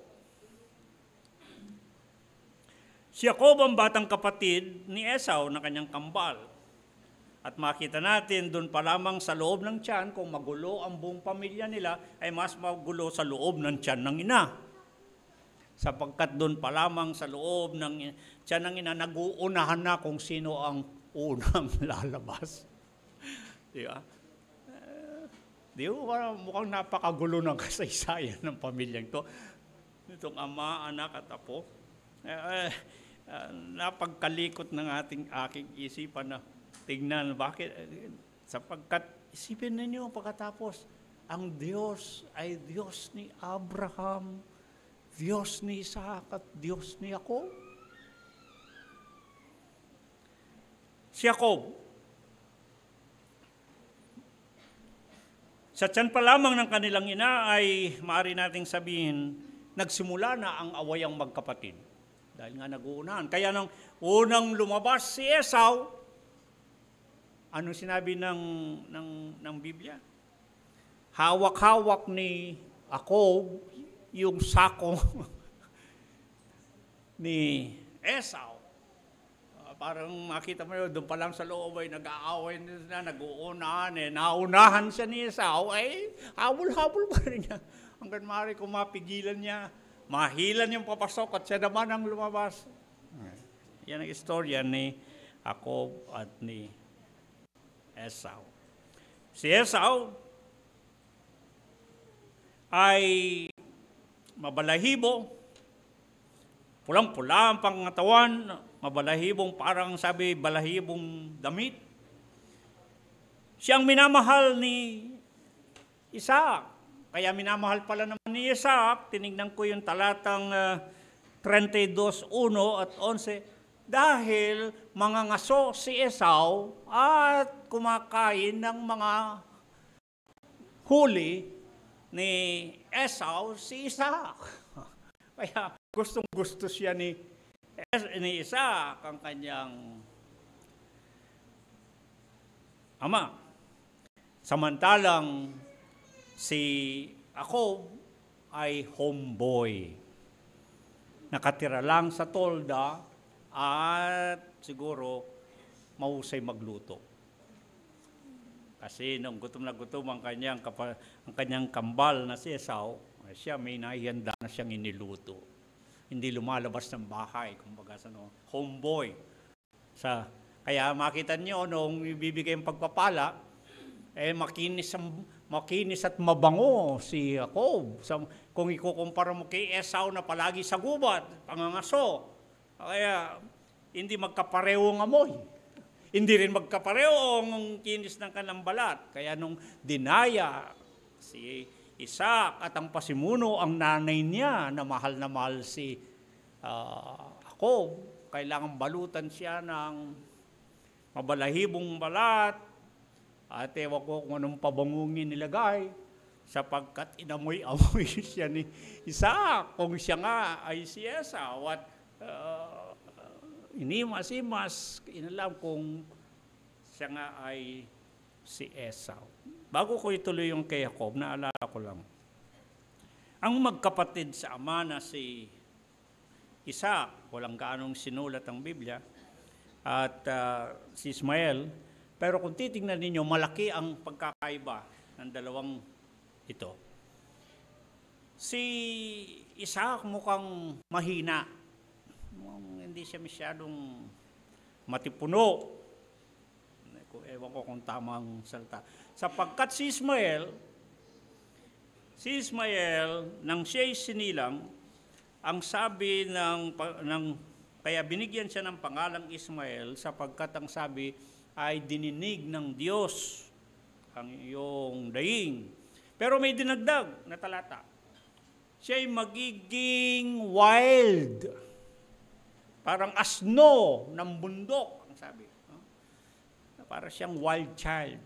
Si Jacob ang batang kapatid ni Esau na kanyang kambal. At makita natin doon pa lamang sa loob ng tiyan, kung magulo ang buong pamilya nila, ay mas magulo sa loob ng tiyan ng ina. Sapagkat doon pa lamang sa loob ng tiyan ng ina, nag-uunahan na kung sino ang unang lalabas. Di ba? Di ba? Mukhang napakagulo ng kasaysayan ng pamilyang to. Itong ama, anak at apo. Napagkalikot ng aking isipan na tignan, bakit? Sapagkat, isipin ninyo pagkatapos, ang Diyos ay Diyos ni Abraham, Diyos ni Isaac at Diyos ni Jacob. Si Jacob, sa tiyan pa lamang ng kanilang ina ay maaari nating sabihin, nagsimula na ang awayang magkapatid. Dahil nga nag-uunahan. Kaya nang unang lumabas si Esau, ano sinabi ng Biblia? Hawak-hawak ni Jacob yung sako ni Esau. Parang makita mo yun, doon pa lang sa loob ay nag-aaway na, nag-uunahan. Naunahan siya ni Esau, ay habol-habol pa rin niya. Hanggang maaari kung mapigilan niya, mahilan yung papasok at siya naman ang lumabas. Yan ang istorya ni Jacob at ni Esau. Si Esau ay mabalahibo, pulang-pula ang pangatawan, mabalahibong parang sabi balahibong damit. Siyang minamahal ni Isaac. Kaya minamahal pala naman ni Isaac, tinignan ko yung talatang 32:1 at 11, dahil mga ngaso si Esau at kumakain ng mga huli ni Esau si Isaac. Kaya gustong-gusto siya ni Isaac ang kanyang ama. Samantalang si Jacob ay homeboy. Nakatira lang sa tolda at siguro mahusay magluto. Kasi nung gutom na gutom ang kanyang kambal na si Esau, siya may naihanda na siyang iniluto. Hindi lumalabas ng bahay, kumbaga homeboy. Kaya makita niyo nung ibibigay ang pagpapala, makinis at mabango si Jacob. Kung ikukumpara mo kay Esau na palagi sa gubat, pangangaso, kaya hindi magkapareho ang amoy. Hindi rin magkapareho ang kinis ng kanyang balat. Kaya nung dinaya si Isaac at ang pasimuno ang nanay niya na mahal si Jacob, kailangan balutan siya ng mabalahibong balat at ewan ko kung anong pabangungin nilagay sapagkat inamoy-amoy siya ni Isaac kung siya nga ay si Esau at inimas-imas, inalam kung siya nga ay si Esau. Bago ko ituloy yung kay Jacob, naalala ko lang. Ang magkapatid sa ama na si Isaac, walang gaanong sinulat ang Biblia, at si Ismael, pero kung titingnan ninyo, malaki ang pagkakaiba ng dalawang ito. Si Isaac mukhang mahina. Hindi siya masyadong matipuno. Ewan ko kung tamang salita. Sapagkat si Ismael, nang siya'y sinilang, ang sabi kaya binigyan siya ng pangalang Ismael, sapagkat ang sabi ay dininig ng Diyos ang iyong daing. Pero may dinagdag na talata. Siya'y magiging wild. Parang asno ng bundok, ang sabi. Para siyang wild child,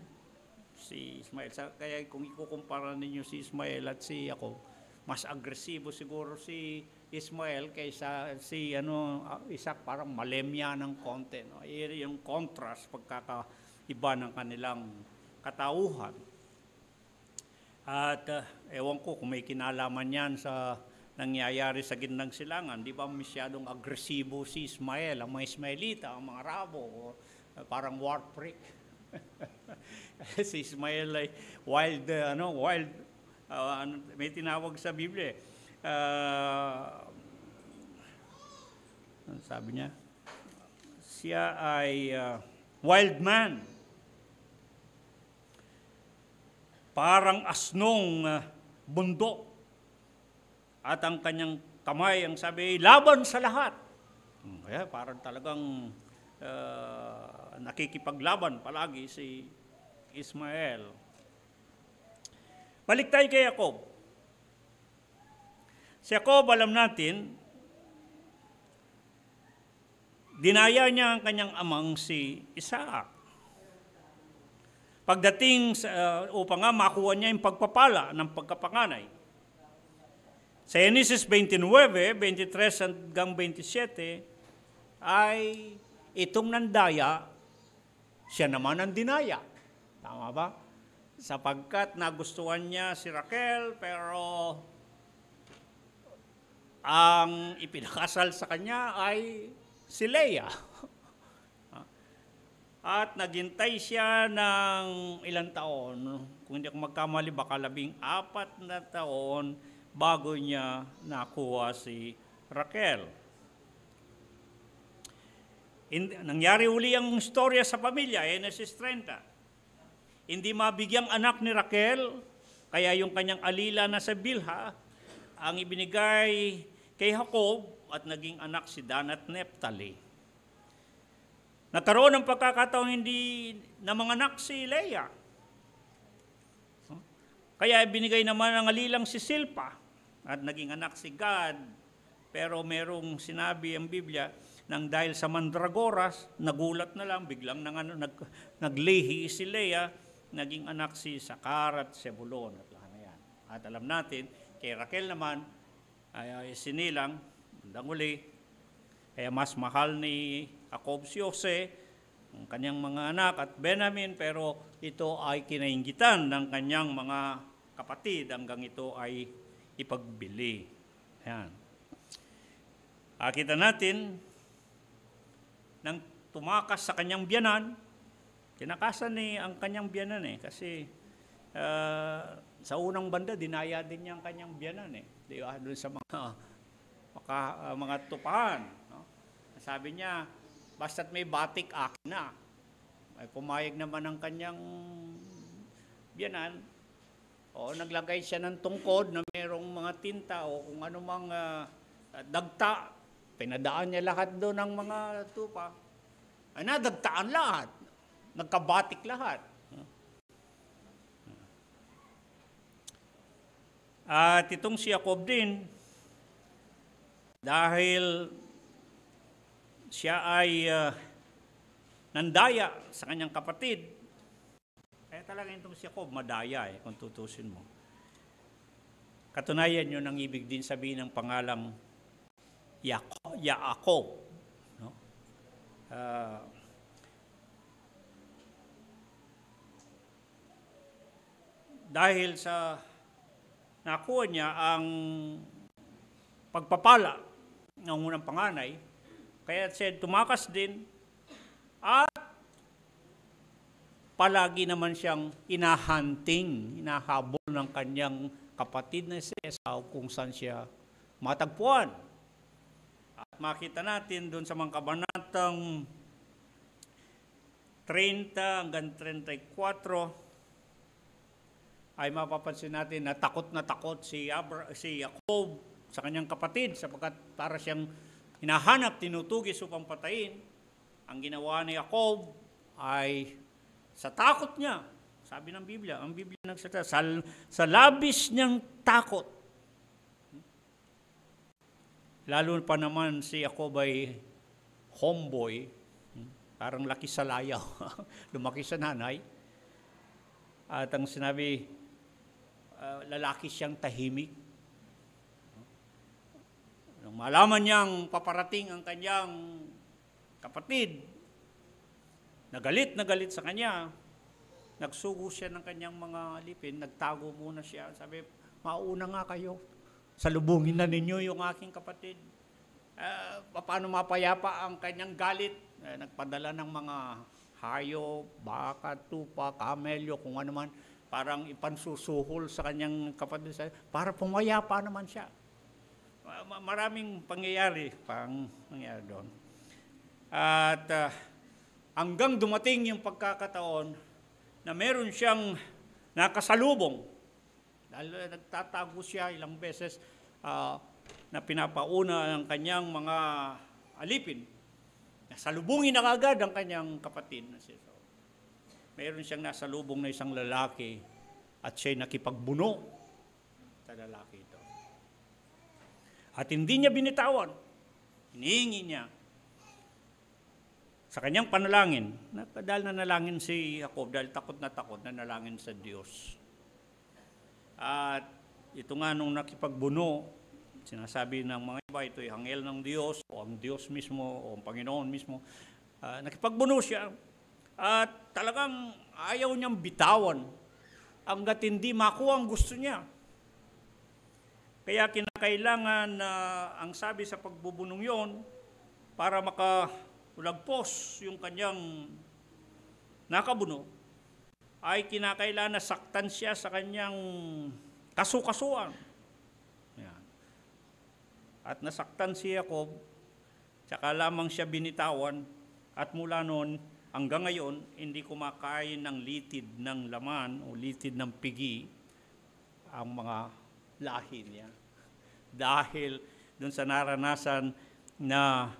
si Ismael. Kaya kung ikukumpara ninyo si Ismael at si Jacob, mas agresibo siguro si Ismael kaysa si Isaac, parang malemya ng konti. No? Yung contrast, pagkakaiba ng kanilang katauhan. At ewan ko kung may kinalaman yan sa nangyayari sa Gitnang Silangan. Di ba masyadong agresibo si Ismael, ang mga Ismaelita, ang mga Arabo, parang war freak. Si Ismael ay wild, may tinawag sa Biblia. Sabi niya, siya ay wild man. Parang asnong bundok. At ang kanyang kamay, ang sabi, laban sa lahat. Kaya parang talagang nakikipaglaban palagi si Ismael. Balik tayo kay Jacob. Si Jacob, alam natin, dinaya niya ang kanyang amang si Isaac. Pagdating upang nga makuha niya yung pagpapala ng pagkapanganay. Sa Genesis 29, 23 hanggang 27, ay itong nandaya, siya naman ang dinaya. Tama ba? Sapagkat nagustuhan niya si Raquel, pero ang ipinakasal sa kanya ay si Leah. At naghintay siya ng ilang taon, kung hindi ako magkamali, baka 14 na taon, bago niya nakuha si Raquel. Nangyari uli ang istorya sa pamilya, Genesis 30. Hindi mabigyang anak ni Raquel, kaya yung kanyang alila na sa Bilha, ang ibinigay kay Jacob at naging anak si Dan at Nephtali. Nagkaroon ng pagkakataon hindi na mga anak si Leah. Kaya binigay naman ang alilang si Silpa at naging anak si Gad. Pero merong sinabi ang Biblia nang dahil sa mandragoras, nagulat na lang, biglang naglihi si Leah, naging anak si Sakar at Sebulon at lahat na yan. At alam natin, kay Raquel naman, ay sinilang, bandang uli, kaya mas mahal ni Jacob si Jose, ang kanyang mga anak at Benjamin, pero ito ay kinainggitan ng kanyang mga kapatid hanggang ito ay ipagbili. Ayan. Kita natin, nang tumakas sa kanyang biyanan, tinakasan ang kanyang biyanan kasi sa unang banda, dinaya din niya ang kanyang biyanan doon sa mga tupahan. No? Sabi niya, basta't may batik, akin na. Ay pumayag naman ang kanyang biyanan. O naglagay siya ng tungkod na mayroong mga tinta o kung anumang dagta. Pinadaan niya lahat doon ng mga tupa. Ay nadagtaan lahat. Nagkabatik lahat. At itong si Jacob din, dahil siya ay nandaya sa kanyang kapatid, kaya talaga itong si Jacob madaya kung tutusin mo. Katunayan yun ang ibig din sabihin ng pangalang Yaakov. No? Dahil sa nakuha niya ang pagpapala ng unang panganay, kaya siya tumakas din at palagi naman siyang hinahabol ng kanyang kapatid na si Esau kung saan siya matagpuan. At makita natin doon sa mga kabanatang 30 hanggang 34, ay mapapansin natin na takot si Jacob sa kanyang kapatid sapagkat para siyang hinahanap, tinutugis upang patayin. Ang ginawa ni Jacob ay sa takot niya, sabi ng Biblia, ang Biblia nagsalita, sa labis niyang takot. Lalo pa naman si Jacob ay homeboy, parang laki sa layaw, lumaki sa nanay. At ang sinabi, lalaki siyang tahimik. Nung malaman niyang paparating ang kanyang kapatid, na galit sa kanya, nagsugo siya ng kanyang mga alipin, nagtago muna siya. Sabi, mauna nga kayo, salubungin na ninyo yung aking kapatid. Paano mapayapa ang kanyang galit? Nagpadala ng mga hayop, baka, tupa, kamelyo, kung ano man, parang ipansusuhol sa kanyang kapatid para pumayapa naman siya. Maraming pangyayari doon. At hanggang dumating yung pagkakataon na meron siyang nakasalubong. Dahil nagtatago siya ilang beses na pinapauna ng kanyang mga alipin. Nasalubungin na agad ang kanyang kapatid na si Esau. Meron siyang nasalubong na isang lalaki at siya'y nakipagbuno sa lalaki ito. At hindi niya binitawan. Hinihingi niya sa kanyang panalangin, dahil nanalangin si Jacob, dahil takot na nalangin sa Diyos. At ito nga nung nakipagbuno, sinasabi ng mga iba, ito ay anghel ng Diyos, o ang Diyos mismo, o ang Panginoon mismo. Nakipagbuno siya, at talagang ayaw niyang bitawan, hanggat hindi makuha ang gusto niya. Kaya kinakailangan ang sabi sa pagbubunong yon, para ulagpos yung kanyang nakabuno, ay kinakailangan na saktan siya sa kanyang kasukasuan. Yan. At nasaktan si Jacob, tsaka lamang siya binitawan, at mula noon hanggang ngayon, hindi kumakain ng litid ng laman o litid ng pigi ang mga lahi niya. Dahil dun sa naranasan na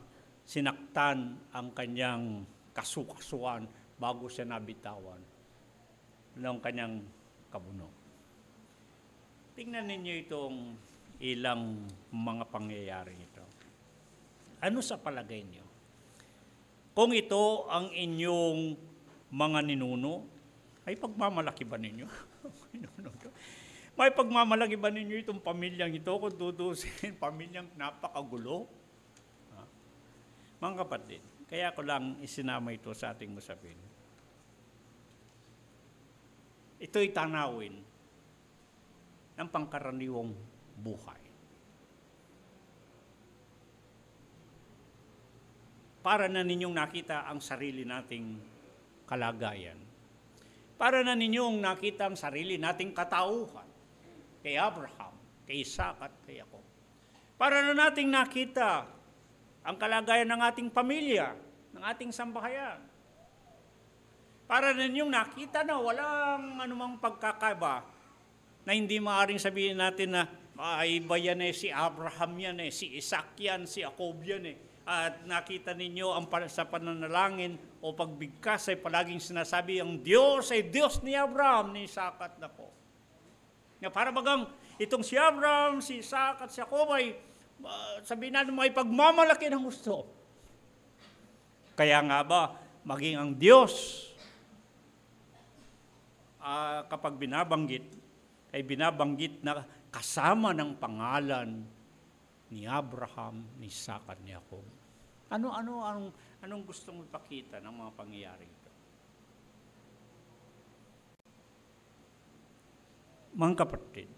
sinaktan ang kanyang kasukasuan bago siya nabitawan ng kanyang kabuno. Tingnan ninyo itong ilang mga pangyayari ito. Ano sa palagay niyo? Kung ito ang inyong mga ninuno, ay pagmamalaki ba ninyo? May pagmamalaki ba ninyo itong pamilyang ito kung tutusin, pamilyang napakagulo? Mga kapatid, Kaya ko lang isinama ito sa ating usapin. Ito'y tanawin ng pangkaraniwang buhay. Para na ninyong nakita ang sarili nating kalagayan. Para na ninyong nakita ang sarili nating katauhan. Kay Abraham, kay Isaac at kay Jacob. Para na nating nakita ang kalagayan ng ating pamilya, ng ating sambahayan. Para na ninyong nakita na walang anumang pagkakaiba na hindi maaaring sabihin natin na iba yan si Abraham yan si Isaac yan, si Jacob yan At nakita ninyo sa pananalangin o pagbigkas ay palaging sinasabi ang Diyos ay Diyos ni Abraham, ni Isaac at Jacob. Para bagang itong si Abraham, si Isaac at si Jacob ay sabihin natin may pagmamalaki ng gusto. Kaya nga ba, maging ang Diyos kapag binabanggit, ay binabanggit na kasama ng pangalan ni Abraham, ni Isaac at ni Jacob. Anong gusto mong ipakita ng mga pangyayari ito? Mga kapatid,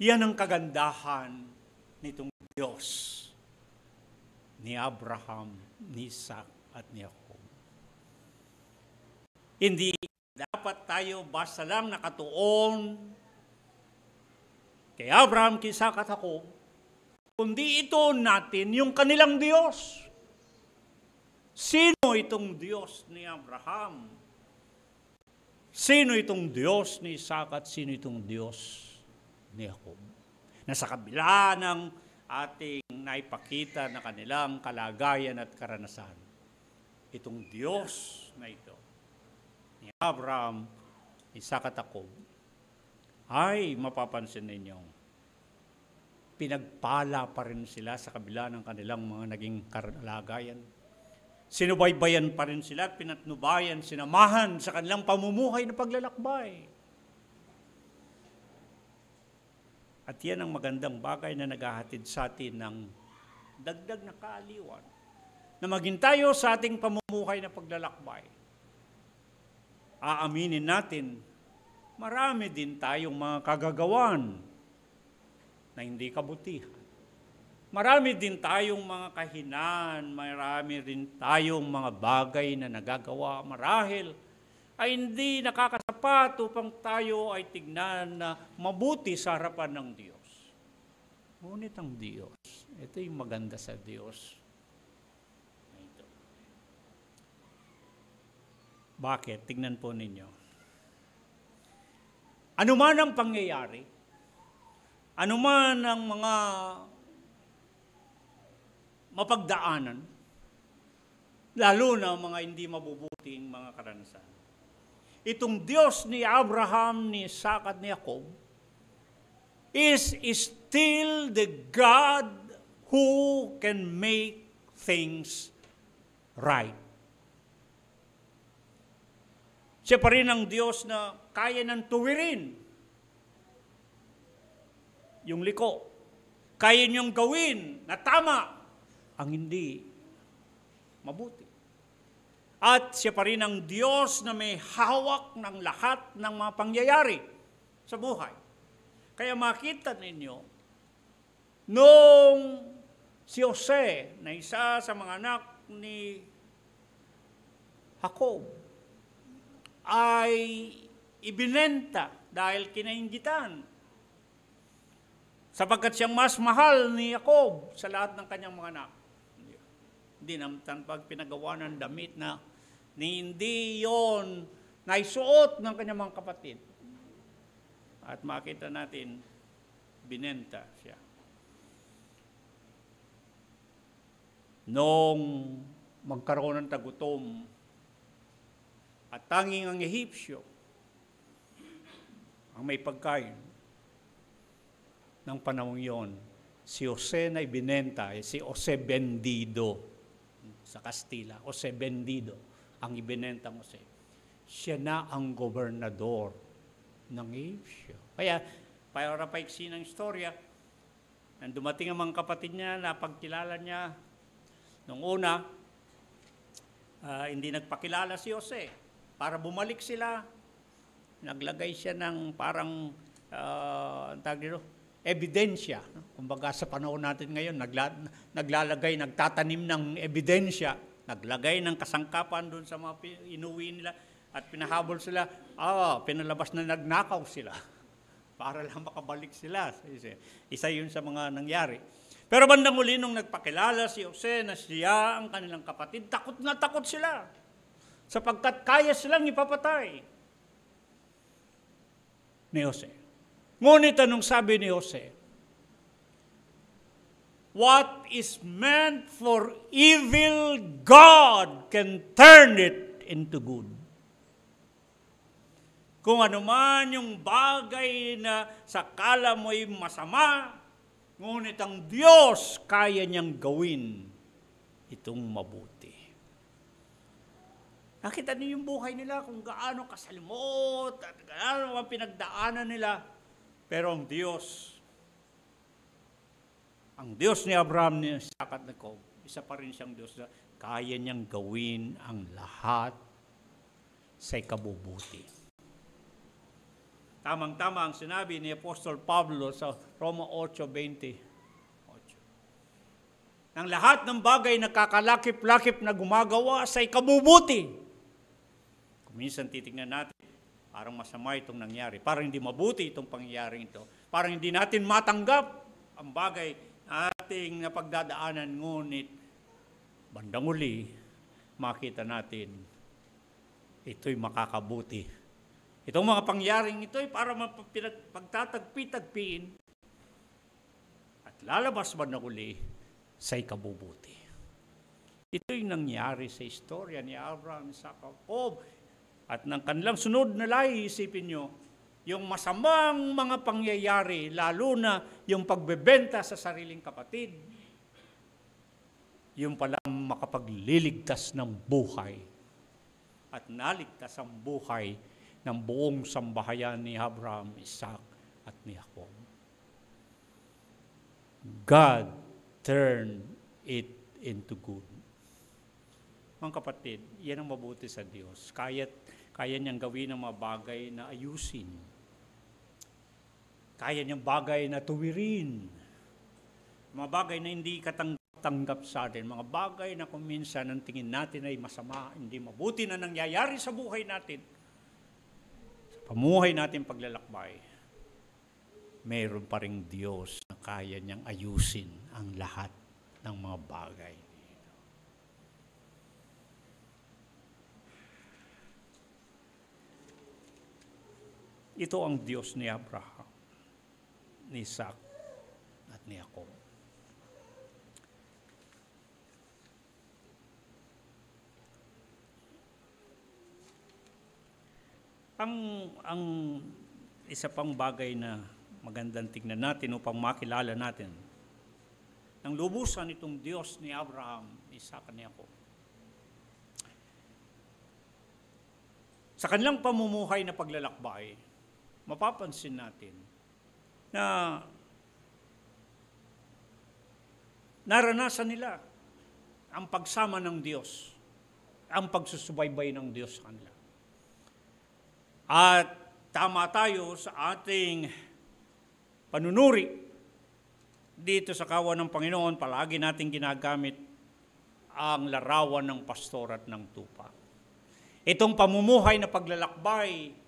yan ang kagandahan nitong Diyos ni Abraham, ni Isaac at ni Jacob. Hindi dapat tayo basta lang nakatuon kay Abraham, kay Isaac at Jacob, kundi ito natin yung kanilang Diyos. Sino itong Diyos ni Abraham? Sino itong Diyos ni Isaac at sino itong Diyos ni Jacob? Na sa kabila ng ating naipakita na kanilang kalagayan at karanasan, itong Diyos na ito, ni Abraham, Isaac at Jacob, ay mapapansin ninyong pinagpala pa rin sila sa kabila ng kanilang mga naging kalagayan. Sinubaybayan pa rin sila at pinatnubayan, sinamahan sa kanilang pamumuhay na paglalakbay. At yan ang magandang bagay na naghahatid sa atin ng dagdag na kaaliwan. Na maging tayo sa ating pamumuhay na paglalakbay. Aaminin natin, marami din tayong mga kagagawan na hindi kabutihan. Marami din tayong mga kahinaan, marami rin tayong mga bagay na nagagawa marahil ay hindi nakakasapat upang tayo ay tignan na mabuti sa harapan ng Diyos. Ngunit ang Diyos, ito yung maganda sa Diyos. Ito. Bakit? Tignan po ninyo. Ano man ang pangyayari, ano man ang mga mapagdaanan, lalo na mga hindi mabubuting mga karanasan. Itong Diyos ni Abraham, ni Isaac at ni Jacob is still the God who can make things right. Siya pa rin ang Diyos na kaya ng tuwirin yung liko. Kaya niyong gawin na tama ang hindi mabuti. At siya pa rin ang Diyos na may hawak ng lahat ng mga pangyayari sa buhay. Kaya makita ninyo, nung si Jose, na isa sa mga anak ni Jacob, ay ibinenta dahil kinainggitan, sapagkat siyang mas mahal ni Jacob sa lahat ng kanyang mga anak. Hindi naman pag pinagawa ng damit na hindi yon naisuot ng kanyang mga kapatid. At makita natin, binenta siya. Nung magkaroon ng tagutom, at tanging ang Ehipsyo ang may pagkain ng panahon yon, si Jose na ibinenta, si Jose Bendido sa Kastila, Jose Bendido ang ibinenta mo siya. Siya na ang gobernador ng Ehipsyo. Kaya, para paiksi ng istorya, nang dumating ang mga kapatid niya, napagkilala niya, Nung una, hindi nagpakilala si Jose. Para bumalik sila, naglagay siya ng parang ebidensya. Kumbaga sa panahon natin ngayon, nagtatanim ng ebidensya, naglagay ng kasangkapan doon sa mga inuwi nila at pinahabol sila, pinalabas na nagnakaw sila para lang makabalik sila. Isa yun sa mga nangyari. Pero bandang uli nung nagpakilala si Jose na siya ang kanilang kapatid, takot na takot sila sapagkat kaya silang ipapatay ni Jose. Ngunit anong sabi ni Jose? What is meant for evil, God can turn it into good. Kung ano man yung bagay na sa kala mo'y masama, ngunit ang Diyos kaya niyang gawin itong mabuti. Nakita niyo yung buhay nila kung gaano kasalimot at gaano ang pinagdaanan nila. Pero ang Diyos ni Abraham, ni Isaac at Jacob, isa pa rin siyang Diyos na kaya niyang gawin ang lahat sa ikabubuti. Tamang-tama ang sinabi ni Apostol Pablo sa Roma 8:28. Ang lahat ng bagay na kakalakip-lakip na gumagawa sa ikabubuti. Kung minsan titignan natin, parang masama itong nangyari. Parang hindi mabuti itong pangyayaring ito. Parang hindi natin matanggap ang bagay na ating napagdadaanan. Ngunit, bandang uli, makita natin, ito'y makakabuti. Itong mga pangyaring ito'y para pagtatagpi-tagpiin at lalabas bandang uli sa ikabubuti. Ito'y nangyari sa istorya ni Abraham, Isaac, Jacob, at ng kanilang sunod na lahi, isipin nyo, yung masamang mga pangyayari, lalo na yung pagbebenta sa sariling kapatid, yung palang makapagliligtas ng buhay at naligtas ang buhay ng buong sambahayan ni Abraham, Isaac, at ni Jacob. God turned it into good. Mga kapatid, yan ang mabuti sa Diyos. Kaya niyang gawin ang mga bagay na ayusin. Kaya niyang bagay na tuwirin. Mga bagay na hindi katanggap sa atin. Mga bagay na kung minsan ang tingin natin ay masama, hindi mabuti na nangyayari sa buhay natin. Sa pamuhay natin paglalakbay, mayroon pa ring Diyos na kaya niyang ayusin ang lahat ng mga bagay. Ito ang Diyos ni Abraham, ni Isaac, at ni Jacob. Ang isa pang bagay na magandang tingnan natin upang makilala natin ang lubusan itong Diyos ni Abraham, Isaac, at ni Jacob. Sa kanilang pamumuhay na paglalakbay, mapapansin natin na naranasan nila ang pagsama ng Diyos, ang pagsusubaybay ng Diyos sa kanila. At tama tayo sa ating panunuri dito sa kawan ng Panginoon, palagi natin ginagamit ang larawan ng pastor at ng tupa. Itong pamumuhay na paglalakbay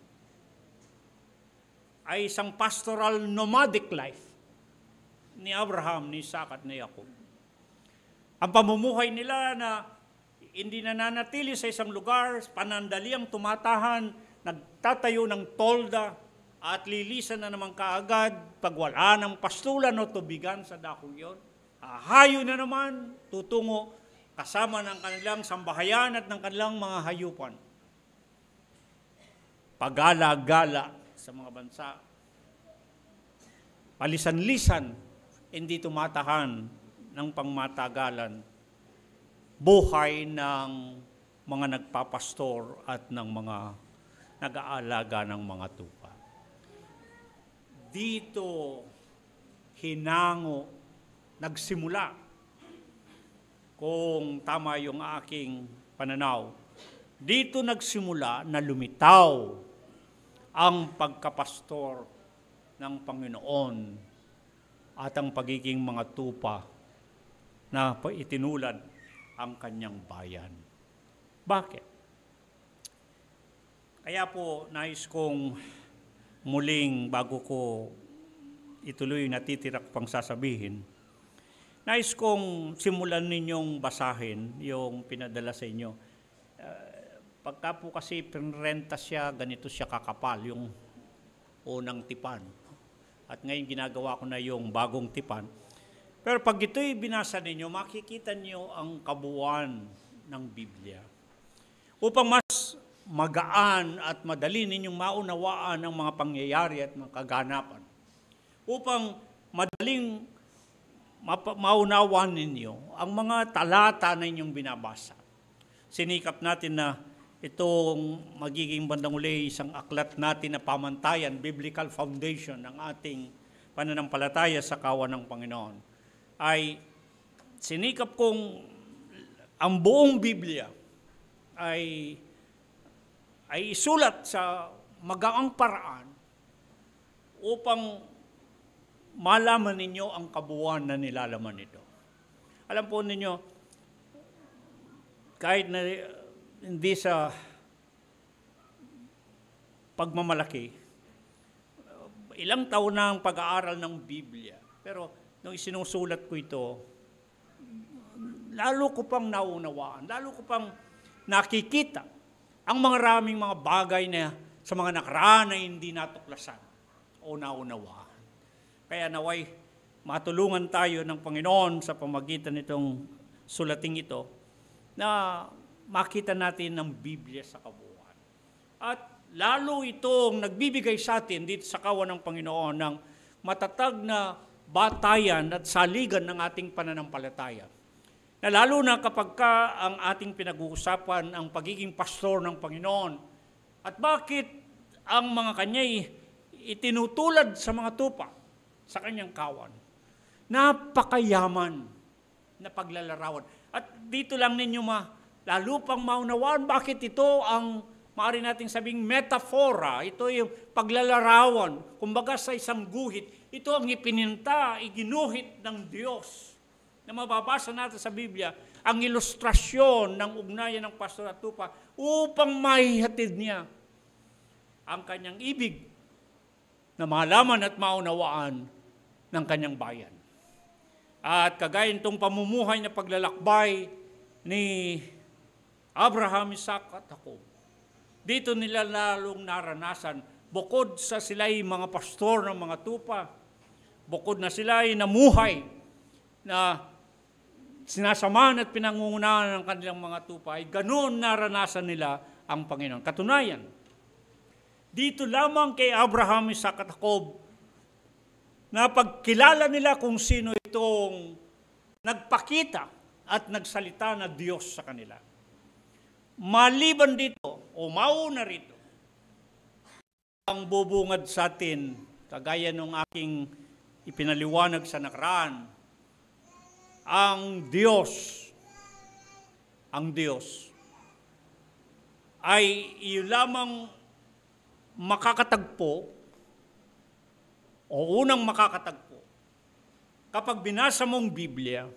ay isang pastoral nomadic life ni Abraham, ni Isaac at ni Jacob. Ang pamumuhay nila na hindi nananatili sa isang lugar, panandaliang tumatahan, nagtatayo ng tolda at lilisan na naman kaagad pag wala ng pastulan o tubigan sa dakong yon. Hahayo na naman, tutungo kasama ng kanilang sambahayan at ng kanilang mga hayupan. Pagala-gala sa mga bansa. Palisan-lisan, hindi tumatahan ng pangmatagalan. Buhay ng mga nagpapastor at ng mga nag-aalaga ng mga tupa. Dito hinango, nagsimula kung tama yung aking pananaw, dito nagsimula na lumitaw ang pagkapastor ng Panginoon at ang pagiging mga tupa na itinulad ang kanyang bayan. Bakit? Kaya po, nais kong muling, bago ko ituloy natitira pang sasabihin, nais kong simulan ninyong basahin yung pinadala sa inyo. Pagka po kasi pinrenta siya, ganito siya kakapal, yung unang tipan. At ngayon ginagawa ko na yung bagong tipan. Pero pag ito'y binasa ninyo, makikita niyo ang kabuuan ng Biblia. Upang mas magaan at madali ninyong maunawaan ang mga pangyayari at mga kaganapan. Upang madaling maunawan ninyo ang mga talata na inyong binabasa. Sinikap natin na itong magiging bandang uli isang aklat natin na pamantayan, biblical foundation ng ating pananampalataya sa kawan ng Panginoon. Ay sinikap kong ang buong Biblia ay isulat sa magaang paraan upang malaman ninyo ang kabuuan na nilalaman nito. Alam po ninyo, kahit na hindi sa pagmamalaki, ilang taon na ang pag-aaral ng Biblia. Pero nung isinusulat ko ito, lalo ko pang naunawaan, lalo ko pang nakikita ang maraming mga bagay na sa mga nakaraan na hindi natuklasan o naunawaan. Kaya naway matulungan tayo ng Panginoon sa pamagitan nitong sulating ito na makita natin ang Biblia sa kabuuan. At lalo itong nagbibigay sa atin dito sa kawan ng Panginoon ng matatag na batayan at saligan ng ating pananampalataya. Na lalo na kapag ang ating pinag-uusapan ang pagiging pastor ng Panginoon at bakit ang mga kanya'y itinutulad sa mga tupa sa kanyang kawan. Napakayaman na paglalarawan. At dito lang ninyo lalo pang maunawaan bakit ito ang maaari nating sabing metafora. Ito yung paglalarawan. Kumbaga sa isang guhit, ito ang ipininta, iginuhit ng Diyos. Na mababasa natin sa Biblia, ang ilustrasyon ng ugnayan ng pastor at tupa upang maihatid niya ang kanyang ibig na malaman at maunawaan ng kanyang bayan. At kagaya nitong pamumuhay na paglalakbay ni Abraham, Isaac at Jacob, dito nila lalong naranasan, bukod sa sila'y mga pastor ng mga tupa, bukod na sila'y namuhay na sinasamahan at pinangungunahan ng kanilang mga tupa, ay ganoon naranasan nila ang Panginoon. Katunayan, dito lamang kay Abraham, Isaac at Jacob, na pagkilala nila kung sino itong nagpakita at nagsalita na Diyos sa kanila. Maliban dito, o mauna rito, ang bubungad sa atin, kagaya nung aking ipinaliwanag sa nakaraan, ang Diyos ay iyo lamang makakatagpo o unang makakatagpo kapag binasa mong Biblia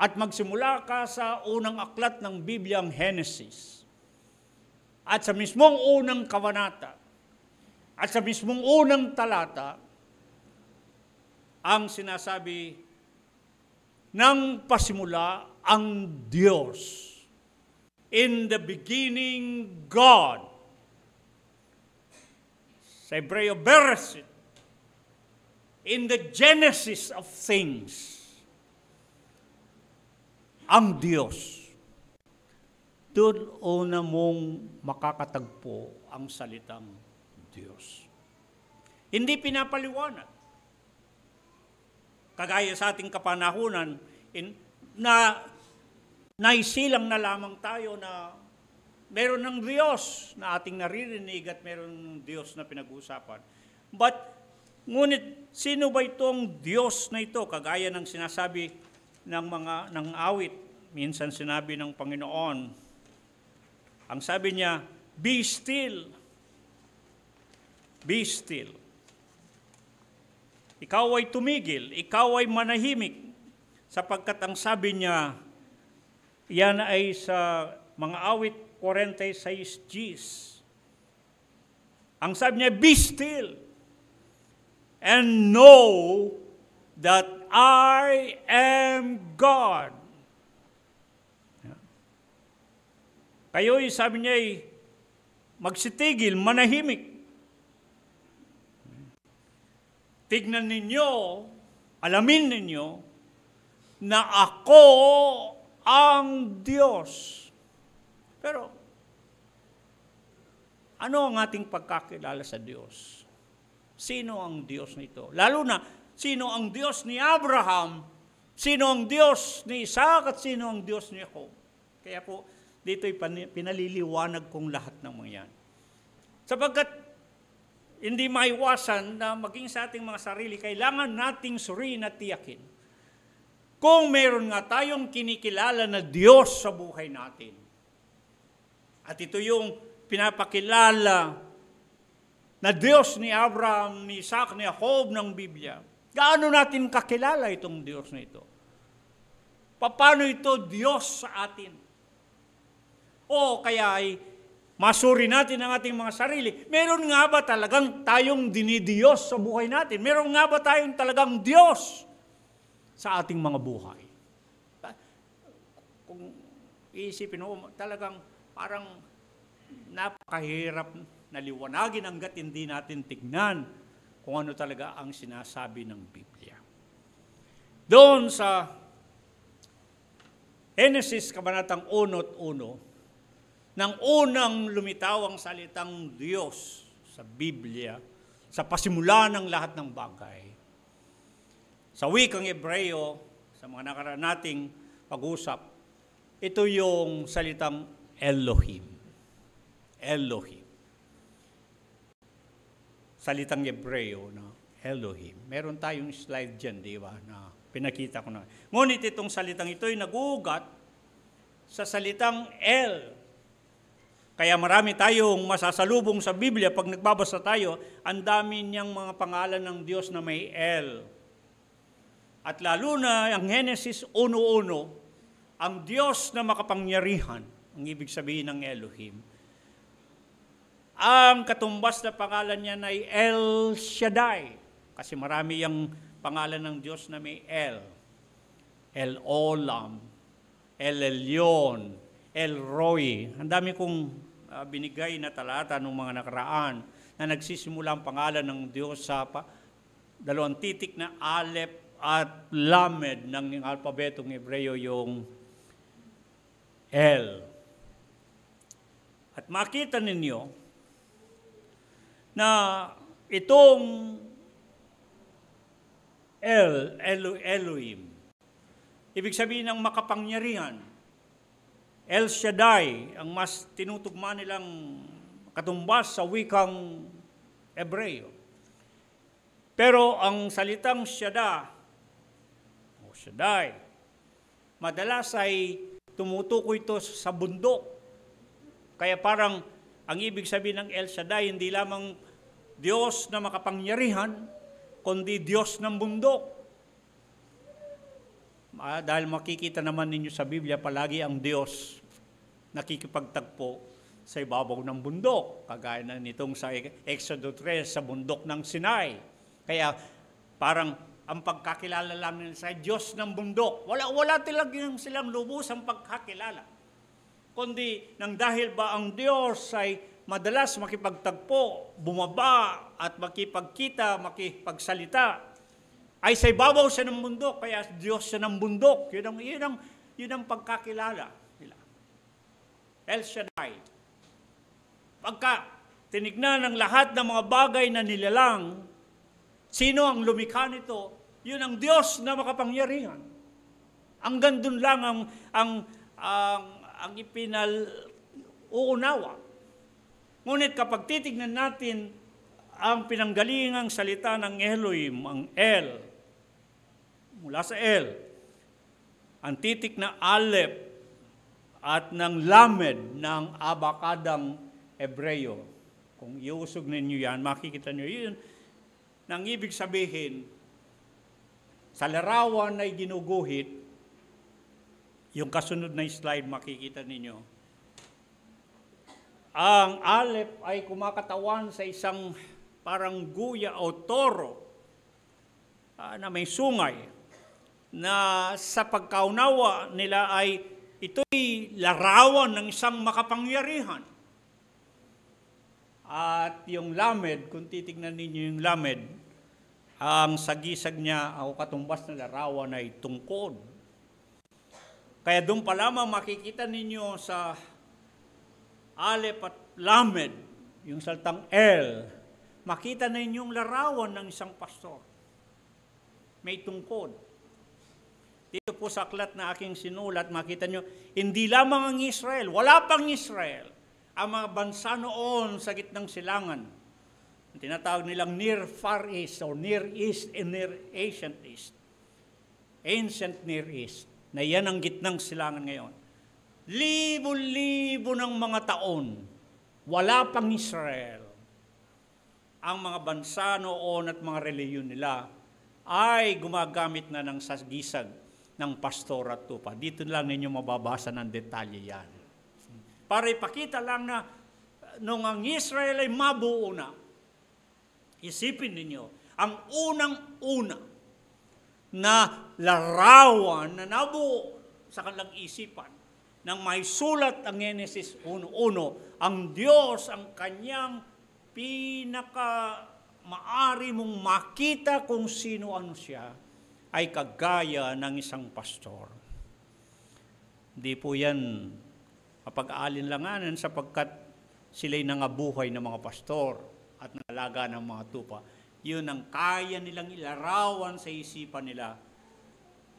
at magsimula ka sa unang aklat ng Biblia, ang Genesis, at sa mismong unang kabanata at sa mismong unang talata, ang sinasabi ng pasimula ang Diyos. In the beginning, God. Sa Hebreo, Bereshit. In the genesis of things, ang Diyos. Doon una mong makakatagpo ang salitang Diyos. Hindi pinapaliwanag. Kagaya sa ating kapanahunan, na naisilang na lamang tayo na meron ng Diyos na ating naririnig at meron ng Diyos na pinag-uusapan. Ngunit, sino ba itong Diyos na ito? Kagaya ng sinasabi ng awit. Minsan sinabi ng Panginoon, ang sabi niya, be still. Be still. Ikaw ay tumigil, ikaw ay manahimik, sapagkat ang sabi niya, yan ay sa mga awit 46:10. Ang sabi niya, be still and know that I am God. Kayo'y, sabi niya, magsitigil, manahimik. Tignan ninyo, alamin ninyo, na ako ang Diyos. Pero, ano ang ating pagkakilala sa Diyos? Sino ang Diyos nito? Lalo na, sino ang Diyos ni Abraham, sino ang Diyos ni Isaac, at sino ang Diyos ni Jacob? Kaya po, dito'y pinaliliwanag kong lahat ng mga yan. Sapagkat, hindi maiwasan na maging sa ating mga sarili, kailangan nating suriin at tiyakin. Kung meron nga tayong kinikilala na Diyos sa buhay natin, at ito yung pinapakilala na Diyos ni Abraham, ni Isaac, ni Jacob ng Biblia, gaano natin kakilala itong Diyos na ito? Paano ito Diyos sa atin? O kaya ay masuri natin ang ating mga sarili. Meron nga ba talagang tayong dinidiyos sa buhay natin? Meron nga ba tayong talagang Diyos sa ating mga buhay? Kung iisipin mo, talagang parang napakahirap na liwanagin hanggat hindi natin tignan kung ano talaga ang sinasabi ng Biblia. Doon sa Genesis, Kabanatang 1:1, nang unang lumitaw ang salitang Diyos sa Biblia, sa pasimula ng lahat ng bagay. Sa wikang Hebreo, sa mga nakaraan nating pag-usap, ito yung salitang Elohim. Elohim. Salitang Hebreo na Elohim. Meron tayong slide dyan, di ba, na pinakita ko na. Ngunit itong salitang ito ay nagugat sa salitang El. Kaya marami tayong masasalubong sa Biblia pag nagbabasa tayo, ang dami niyang mga pangalan ng Diyos na may El. At lalo na ang Genesis 1:1, ang Diyos na makapangyarihan, ang ibig sabihin ng Elohim. Ang katumbas na pangalan niya ay El Shaddai. Kasi marami yung pangalan ng Diyos na may El. El Olam, El Elyon, El Roy. Ang dami kong binigay na talata ng mga nakaraan na nagsisimula ang pangalan ng Diyos sa dalawang titik na Aleph at Lamed ng alpabetong Hebreo, yung El. At makita ninyo na itong Elohim, ibig sabihin ng makapangyarihan. El Shaddai, ang mas tinutugma nilang katumbas sa wikang Hebreo. Pero ang salitang Shaddai, o Shaddai, madalas ay tumutukoy ito sa bundok. Kaya parang ang ibig sabihin ng El Shaddai, hindi lamang Diyos na makapangyarihan, kundi Diyos ng bundok. Dahil makikita naman ninyo sa Biblia, palagi ang Diyos nakikipagtagpo sa ibabaw ng bundok. Kagaya na nitong sa Exodo 3, sa bundok ng Sinai. Kaya parang ang pagkakilala lang nila sa Diyos ng bundok. Wala talagang silang lubos ang pagkakilala. Kundi nang dahil ba ang Diyos ay madalas makipagtagpo, bumaba at makipagkita, makipagsalita, ay sa ibabaw siya ng bundok, kaya Diyos siya ng bundok. Yun ang pagkakilala nila. El Shaddai. Pagka tinignan ng lahat ng mga bagay na nilalang, sino ang lumikha nito? Yun ang Diyos na makapangyarihan. Hanggang dun lang ang ipinal-uunawa. Ngunit kapag titignan natin ang pinanggalingang salita ng Elohim, ang El, mula sa El, ang titik na Aleph at ng Lamed ng abakadang Hebreo. Kung iusog ninyo yan, makikita nyo yun. Nang ibig sabihin, sa larawan ay ginuguhit, yung kasunod na slide makikita ninyo. Ang Aleph ay kumakatawan sa isang parang guya o toro na may sungay, na sa pagkaunawa nila ay ito'y larawan ng isang makapangyarihan. At yung Lamed, kung titignan ninyo yung Lamed, ang sagisag niya o katumbas na larawan ay tungkod. Kaya doon pa lamang makikita ninyo sa Aleph at Lamed, yung saltang El, makita ninyo yung larawan ng isang pastor. May tungkod. Dito po sa aklat na aking sinulat, makita nyo, hindi lamang ang Israel, wala pang Israel, ang mga bansa noon sa gitnang silangan. Ang tinatawag nilang Near Far East or Near East and Near Ancient East. Ancient Near East, na yan ang gitnang silangan ngayon. Libo-libo ng mga taon, wala pang Israel. Ang mga bansa noon at mga reliyon nila ay gumagamit na ng sagisag ng pastor at tupa. Dito lang ninyo mababasa ng detalye yan. Para ipakita lang na nung ang Israel ay mabuo na, isipin ninyo, ang unang-una na larawan na nabuo sa kanilang isipan, nang may sulat ang Genesis 1:1, ang Diyos, ang kanyang maari mong makita kung sino-ano siya, ay kagaya ng isang pastor. Hindi po yan mapag-aalinlanganan sapagkat sila'y nangabuhay ng mga pastor at nalaga ng mga tupa. Yun ang kaya nilang ilarawan sa isipan nila,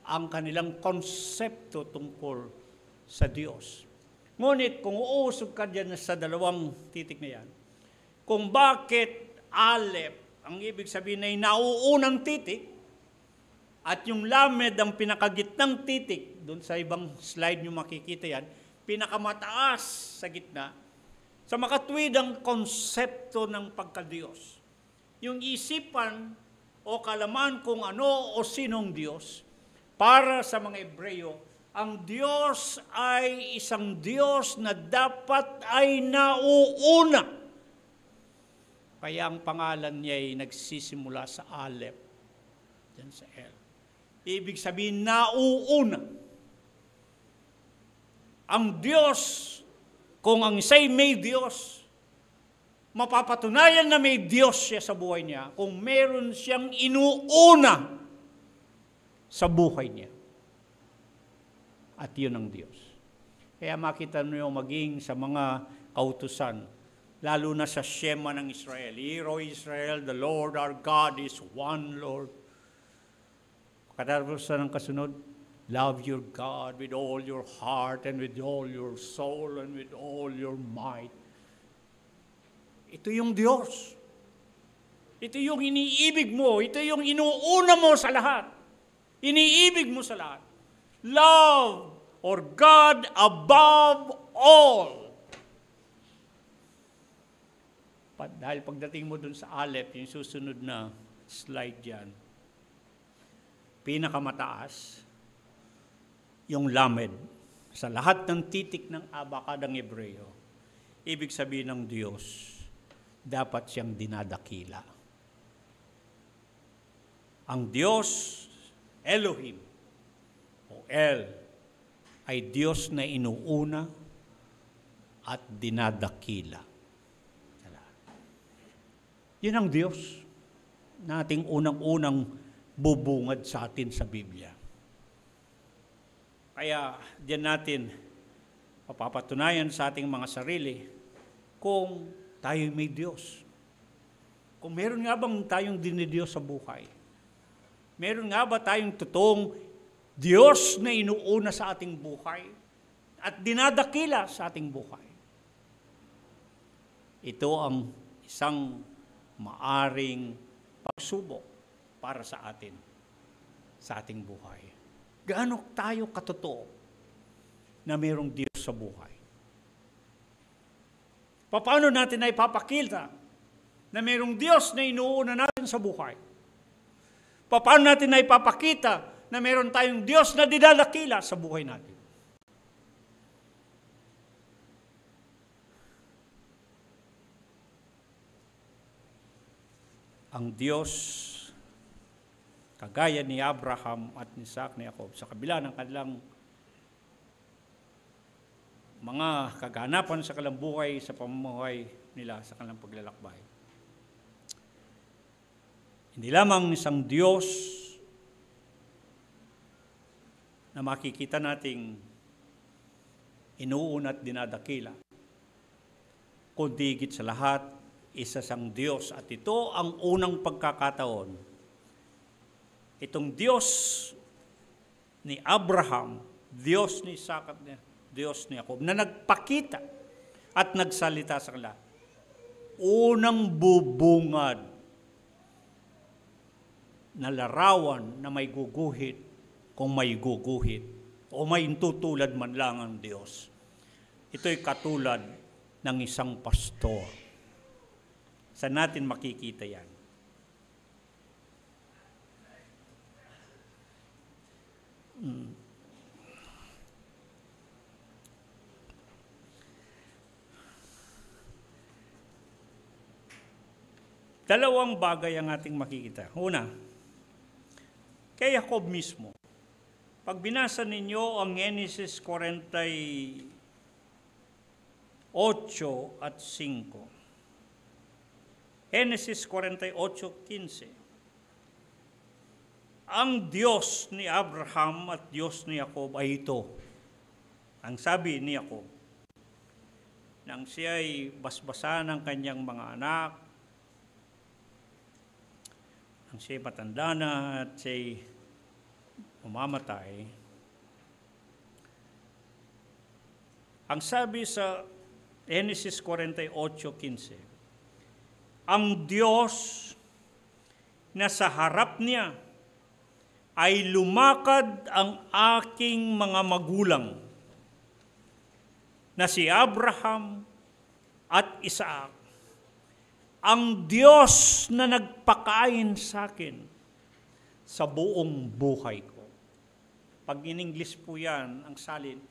ang kanilang konsepto tungkol sa Diyos. Ngunit kung uusog ka dyan sa dalawang titik na yan, kung bakit Aleph, ang ibig sabihin ay nauunang titik, at yung Lamed ang pinakagitnang titik, doon sa ibang slide nyo makikita yan, pinakamataas sa gitna, sa makatwidang konsepto ng pagka-Diyos. Yung isipan o kalaman kung ano o sinong Diyos, para sa mga Hebreo, ang Diyos ay isang Diyos na dapat ay nauuna. Kaya ang pangalan niya ay nagsisimula sa Aleph, dyan sa El. Ibig sabihin, nauuna. Ang Diyos, kung ang isa'y may Diyos, mapapatunayan na may Diyos siya sa buhay niya kung meron siyang inuuna sa buhay niya. At yun ang Diyos. Kaya makita niyo maging sa mga kautusan, lalo na sa Shema ng Israel. Hear, O Israel, the Lord our God is one Lord. Katapos ng kasunod, love your God with all your heart and with all your soul and with all your might. Ito yung Diyos. Ito yung iniibig mo. Ito yung inuuna mo sa lahat. Iniibig mo sa lahat. Love or God above all. Dahil pagdating mo dun sa Aleph, yung susunod na slide dyan, pinakamataas, yung Lamed, sa lahat ng titik ng abakadang Hebreo, ibig sabihin ng Diyos, dapat siyang dinadakila. Ang Diyos, Elohim, o El, ay Diyos na inuuna at dinadakila. Yun ang Diyos na ating unang-unang bubungad sa atin sa Biblia. Kaya diyan natin mapapatunayan sa ating mga sarili kung tayo may Diyos. Kung meron nga bang tayong dinidiyos sa buhay? Meron nga ba tayong totoong Diyos na inuuna sa ating buhay at dinadakila sa ating buhay? Ito ang isang maaring pagsubok para sa atin, sa ating buhay. Gaano tayo katotoo na mayroong Diyos sa buhay? Paano natin na ipapakita na mayroong Diyos na inuuna natin sa buhay? Paano natin na ipapakita na mayroon tayong Diyos na dinadakila sa buhay natin? Ang Diyos, kagaya ni Abraham at ni Isaac ni Jacob, sa kabila ng kanilang mga kaganapan sa kanilang buhay, sa pamumuhay nila, sa kanilang paglalakbay. Hindi lamang isang Diyos na makikita nating inuuna at dinadakila, kundi higit sa lahat, isa sang Diyos. At ito ang unang pagkakataon. Itong Diyos ni Abraham, Diyos ni Isaac at Diyos ni Jacob, na nagpakita at nagsalita sa kanila. Unang bubungad na larawan na may guguhit, kung may guguhit, o may tutulad man lang ang Diyos. Ito'y katulad ng isang pastor. Saan natin makikita yan? Dalawang bagay ang ating makikita. Una, kay Jacob mismo. Pag binasa ninyo ang Genesis 48 at 5, Genesis 48:15. Ang Diyos ni Abraham at Diyos ni Jacob ay ito. Ang sabi ni Jacob, nang siya ay basbasa ng kanyang mga anak, nang siya ay matanda na at siya ay umamatay, ang sabi sa Genesis 48:15, ang Diyos na sa harap niya ay lumakad ang aking mga magulang na si Abraham at Isaac. Ang Diyos na nagpakain sa akin sa buong buhay ko. Pag in English po yan, ang salin,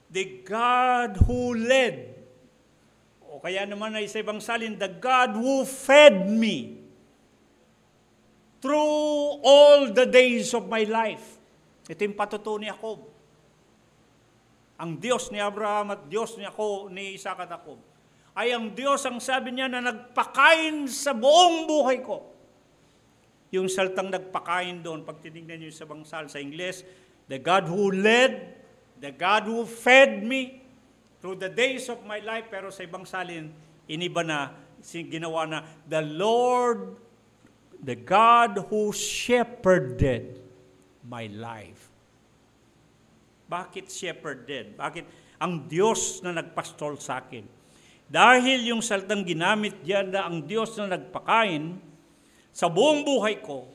the God who led. O kaya naman ay sa ibang salin, the God who fed me through all the days of my life. Ito yung patutuo ni Jacob. Ang Diyos ni Abraham at Diyos ni Isaac at Jacob ay ang Diyos, ang sabi niya, na nagpakain sa buong buhay ko. Yung salitang nagpakain doon, pag tinignan niyo sa bangsal sa Ingles, the God who led, the God who fed me through the days of my life. Pero sa ibang salin, iniba na, ginawa na, the Lord, the God who shepherded my life. Bakit shepherded? Bakit ang Diyos na nagpastol sa akin? Dahil yung salitang ginamit diyan na ang Diyos na nagpakain sa buong buhay ko,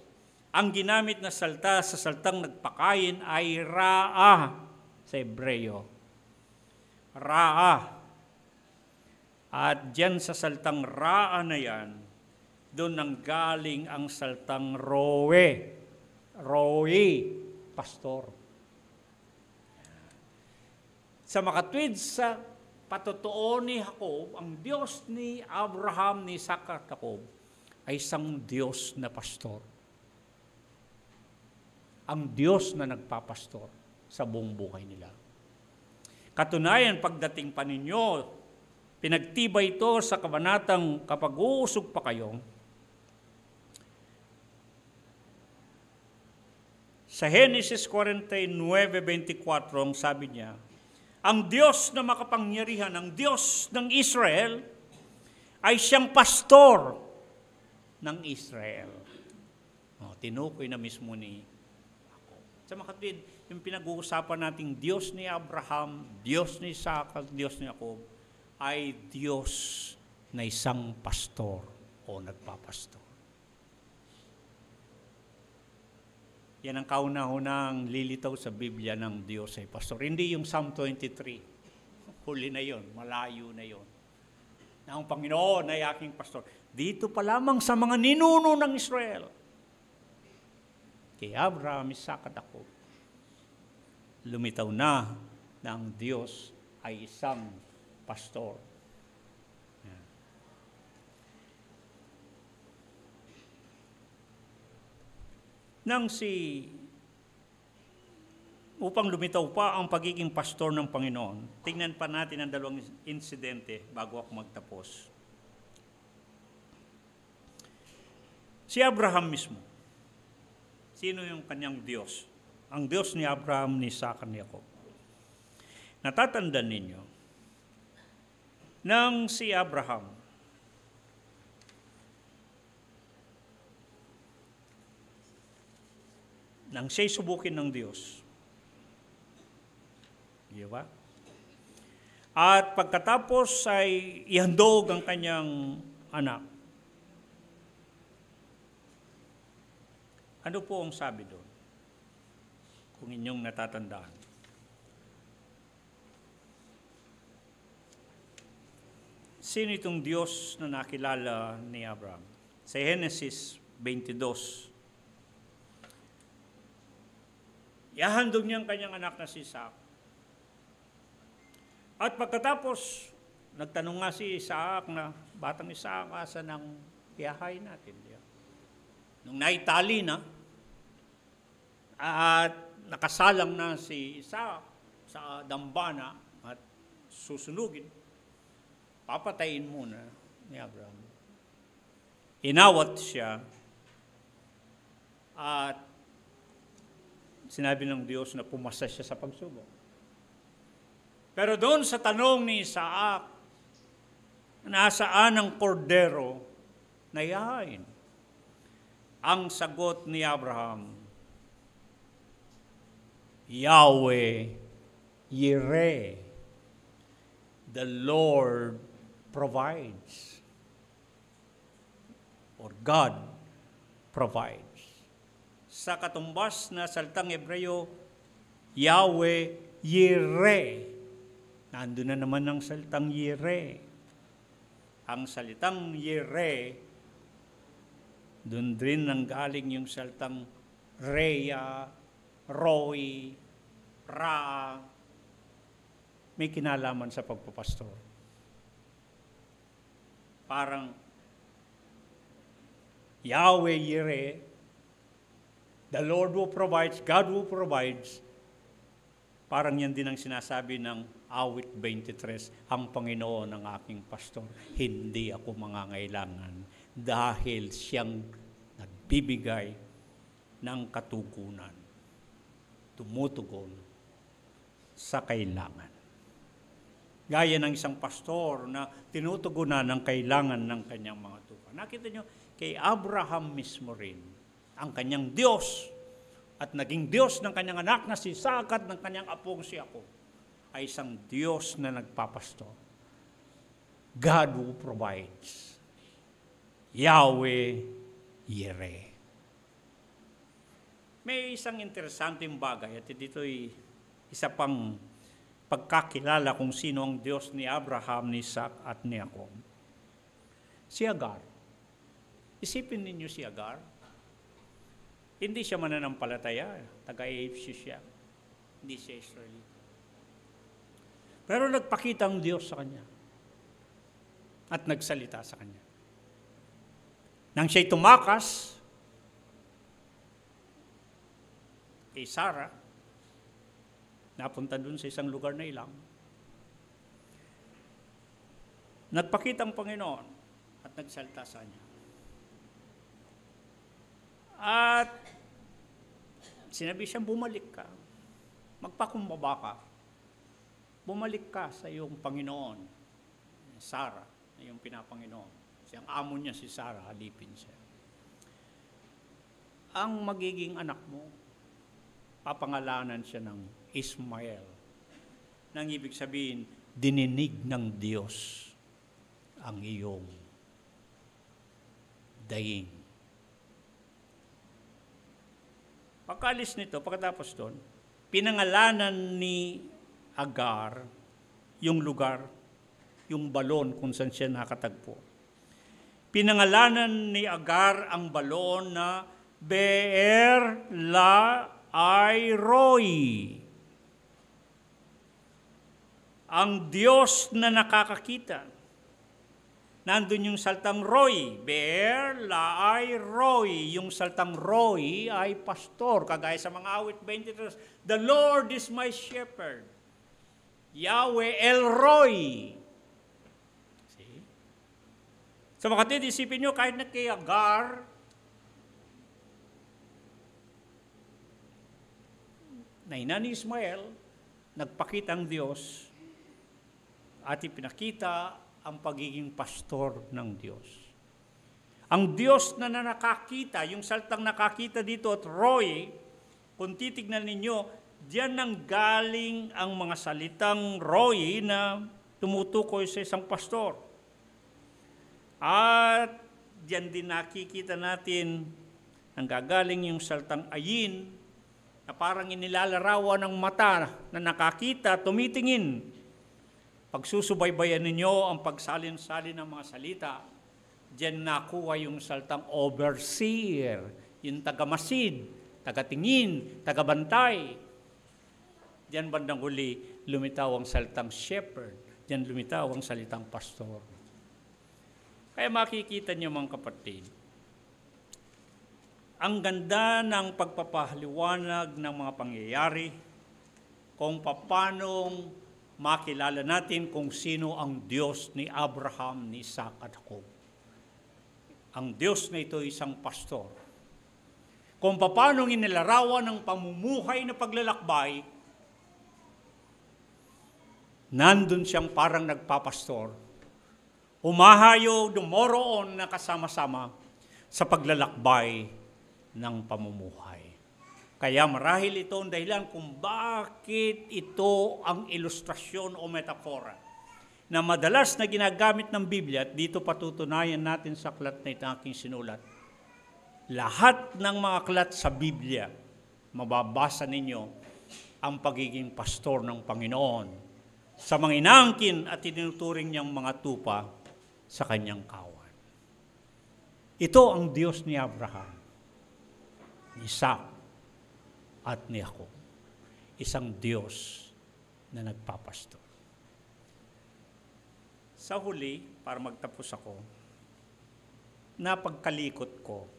ang ginamit na salta sa salitang nagpakain ay Ra'a sa Hebreo. Ra'a. At diyan sa salitang Ra'a na yan, doon nanggaling ang salitang Roe. Roe, pastor. Sa makatwid sa patotoo ni Jacob, ang Diyos ni Abraham, ni Isaac at Jacob, ay isang Diyos na pastor. Ang Diyos na nagpapastor sa buong buhay nila. Katunayan, pagdating pa ninyo, pinagtibay ito sa kabanatang kapag uusog pa kayo, sa Genesis 49:24, ang sabi niya, ang Diyos na makapangyarihan, ang Diyos ng Israel, ay siyang pastor ng Israel. Tinukoy na mismo ni ako. Sa makatwid, yung pinag-uusapan nating Diyos ni Abraham, Diyos ni Isaac, Diyos ni Jacob, ay Diyos na isang pastor o nagpapastor. Yan ang kauna-unang lilitaw sa Biblia ng Diyos ay pastor. Hindi yung Psalm 23. Huli na yon, malayo na yon. Na ang Panginoon ay aking pastor. Dito pa lamang sa mga ninuno ng Israel. Kay Abraham, Isaac at Jacob. Lumitaw na ang Diyos ay isang pastor. Upang lumitaw pa ang pagiging pastor ng Panginoon, tingnan pa natin ang dalawang insidente bago ako magtapos. Si Abraham mismo, sino yung kanyang Diyos? Ang Diyos ni Abraham, ni Isaac, ni Jacob. Natatandaan ninyo, nang si Abraham, nang siya'y subukin ng Diyos. Di ba? At pagkatapos ay ihandog ang kanyang anak. Ano po ang sabi doon? Kung inyong natatandaan. Sino itong Diyos na nakilala ni Abraham? Sa Genesis 22, ihahandog niya ang kanyang anak na si Isaac. At pagkatapos, nagtanong nga si Isaac na, batang Isaac, asa nang iyahay natin? Nung naitali na, at nakasalang na si Isaac sa dambana at susunugin, papatayin muna ni Abraham. Inawat siya at sinabi ng Diyos na pumasa siya sa pagsubok. Pero doon sa tanong ni Isaac, nasaan ang kordero na ihahain? Ang sagot ni Abraham, Yahweh Yireh, the Lord provides. Or God provides. Sa katumbas na salitang Hebreo, Yahweh Yireh. Nandun na naman ang salitang Yireh. Ang salitang Yireh, doon rin nanggaling yung salitang Rhea, Roy, Ra. May kinalaman sa pagpapastor. Parang Yahweh Yireh, the Lord who provides, God who provides. Parang yan din ang sinasabi ng Awit 23, ang Panginoon ang aking pastor, hindi ako mangangailangan dahil siyang nagbibigay ng katugunan, tumutugon sa kailangan. Gaya ng isang pastor na tinutugunan ang kailangan ng kanyang mga tupa. Nakita nyo, kay Abraham mismo rin, ang kanyang Diyos at naging Diyos ng kanyang anak na si Isaac at ng kanyang apong si Jacob, ay isang Diyos na nagpapastor. God who provides. Yahweh Yireh. May isang interesanteng bagay at dito'y isa pang pagkakilala kung sino ang Diyos ni Abraham, ni Isaac at ni Jacob. Si Agar. Isipin ninyo si Agar. Hindi siya mananampalataya. Taga-Egypt siya. Hindi siya Israelita. Pero nagpakita ang Diyos sa kanya at nagsalita sa kanya. Nang siya'y tumakas kay Sarah, napunta dun sa isang lugar na ilang, nagpakita ang Panginoon at nagsalita sa kanya. At sinabi siyang, bumalik ka, magpakumbaba ka, bumalik ka sa iyong Panginoon. Sarah, na iyong pinapanginoon. Siyang amo niya si Sarah, alipin siya. Ang magiging anak mo, papangalanan siya ng Ismael. Nang ibig sabihin, dininig ng Diyos ang iyong daing. Pagkaalis nito, pagkatapos doon, pinangalanan ni Agar yung lugar, yung balon kung saan siya nakatagpo. Pinangalanan ni Agar ang balon na Beer La Ai Roi. Ang Diyos na nakakakita. Nandun yung saltang Roy. Beer La Ai Roi. Yung saltang Roy ay pastor. Kagaya sa mga awit 23, The Lord is my shepherd. Yahweh El Roy. See? So mga kapatid, isipin nyo, kahit na kay Agar, na ina ni Ismael, nagpakita ang Diyos at ipinakita ang pagiging pastor ng Diyos. Ang Diyos na nakakita, yung saltang nakakita dito at Roy, kung titignan ninyo, diyan nang galing ang mga salitang Roy na tumutukoy sa isang pastor. At diyan din nakikita natin ang gagaling yung saltang ayin na parang inilalarawan ng mata na nakakita, tumitingin. Pag susubaybayan ninyo ang pagsalin-salin ng mga salita, diyan nakuha yung saltang overseer, yung tagamasid, tagatingin, tagabantay. Diyan bandang huli, lumitaw ang saltang shepherd. Diyan lumitaw ang salitang pastor. Kaya makikita niyo mga kapatid, ang ganda ng pagpapahaliwanag ng mga pangyayari kung paanong makilala natin kung sino ang Diyos ni Abraham, ni Isaac at Jacob. Ang Diyos na ito isang pastor. Kung paanong inilarawan ng pamumuhay na paglalakbay, nandun siyang parang nagpapastor. Humahayo, dumoroon na kasama-sama sa paglalakbay ng pamumuhay. Kaya marahil ito ang dahilan kung bakit ito ang ilustrasyon o metafora na madalas na ginagamit ng Biblia at dito patutunayan natin sa aklat na ito aking sinulat. Lahat ng mga aklat sa Biblia, mababasa ninyo ang pagiging pastor ng Panginoon sa mga inaangkin at tinuturing niyang mga tupa sa kanyang kawan. Ito ang Diyos ni Abraham, ni Isaac, at ni Jacob. Isang Diyos na nagpapastor. Sa huli, para magtapos ako, napagkalikot ko,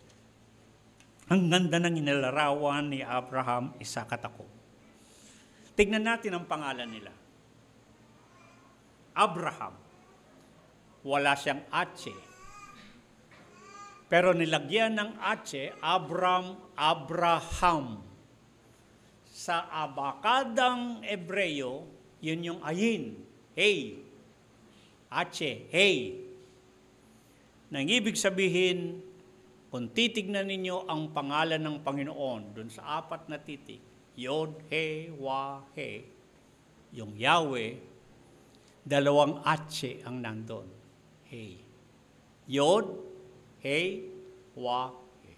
ang ganda ng inilarawan ni Abraham, Isaac at Jacob. Tignan natin ang pangalan nila. Abraham, wala siyang atse. Pero nilagyan ng atse, Abraham. Sa abakadang Ebreyo, yun yung ayin. Hey. Atse, hey. Nang ibig sabihin, kung titignan ninyo ang pangalan ng Panginoon, dun sa 4 na titik, Yod, He, Wa, He, yung Yahweh, 2 atse ang nandun. Hey. Yod, He, Wa, He.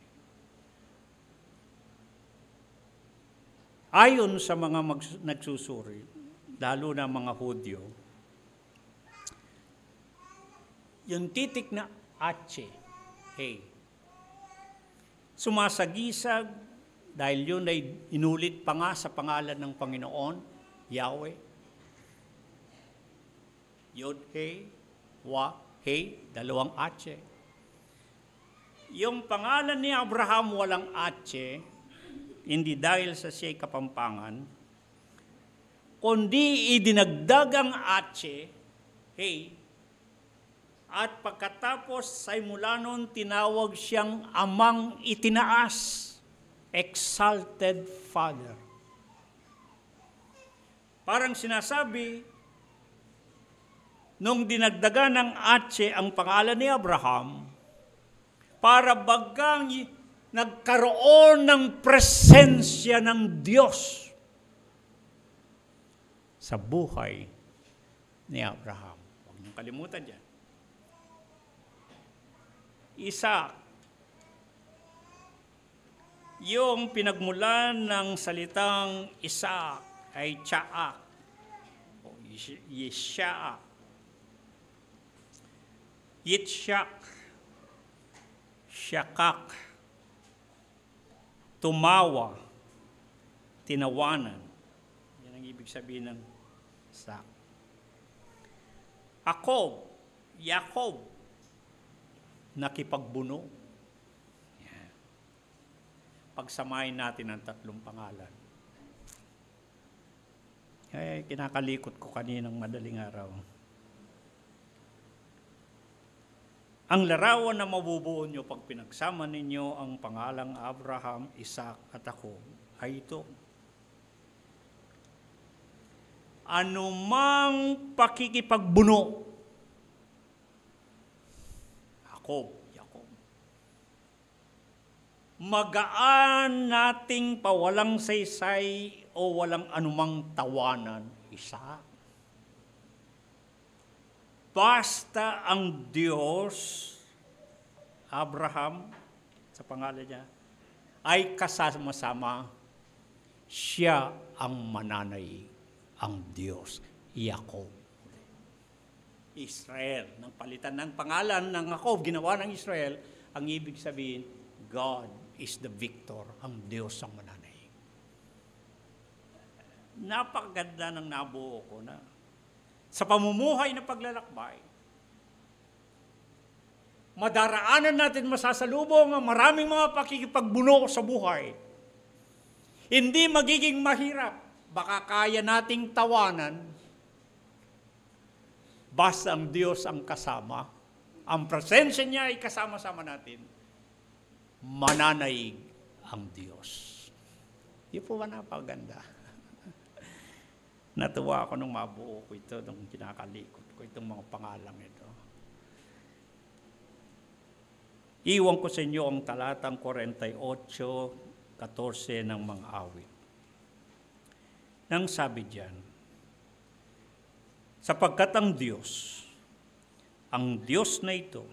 Ayon sa mga nagsusuri, lalo na mga Hudyo, yung titik na atse, Hey, sumasagisag dahil yun ay inulit pa nga sa pangalan ng Panginoon, Yahweh. Yod, He, Wa, He, 2 atse. Yung pangalan ni Abraham walang atse, hindi dahil sa siya'y kapampangan, kundi idinagdag ang atse, He, at pagkatapos ay mula noon tinawag siyang amang itinaas, exalted Father. Parang sinasabi, nung dinagdagan ng atse ang pangalan ni Abraham, para bagang nagkaroon ng presensya ng Diyos sa buhay ni Abraham. Huwag niyong kalimutan yan. Isaac, Yung pinagmulan ng salitang Isaac ay Tsaak o Yeshaak, Yitzhak, Shakak, tumawa, tinawanan. Yan ang ibig sabihin ng Isaac. Yakob, nakipagbuno. Yan. Pagsamahin natin ang tatlong pangalan. Kinakalikot ko kaninang madaling araw. Ang larawan na mabubuo nyo pag pinagsama ninyo ang pangalang Abraham, Isaac at Jacob ay ito. Anumang pakikipagbuno, Jacob, magaan nating pawalang saysay o walang anumang tawanan, Isaac. Basta ang Diyos, Abraham, sa pangalan niya, ay kasama-sama, siya ang mananaig, ang Diyos, Jacob. Israel, nang palitan ng pangalan ng Jacob, ginawa ng Israel, ang ibig sabihin, God is the victor, ang Diyos ang mananaig. Napakaganda ng nabuo ko na sa pamumuhay na paglalakbay, madaraanan natin masasalubong ang maraming mga pakikipagbuno sa buhay. Hindi magiging mahirap. Baka kaya nating tawanan. Basta ang Diyos ang kasama. Ang presensya niya ay kasama-sama natin. Mananaig ang Diyos. Di po ba napaganda? Natuwa ako nung mabuo ko ito, nung kinakalikot ko itong mga pangalang ito. Iwan ko sa inyo ang talatang 48:14 ng mga awit. Nang sabi diyan, sapagkat ang Diyos na ito,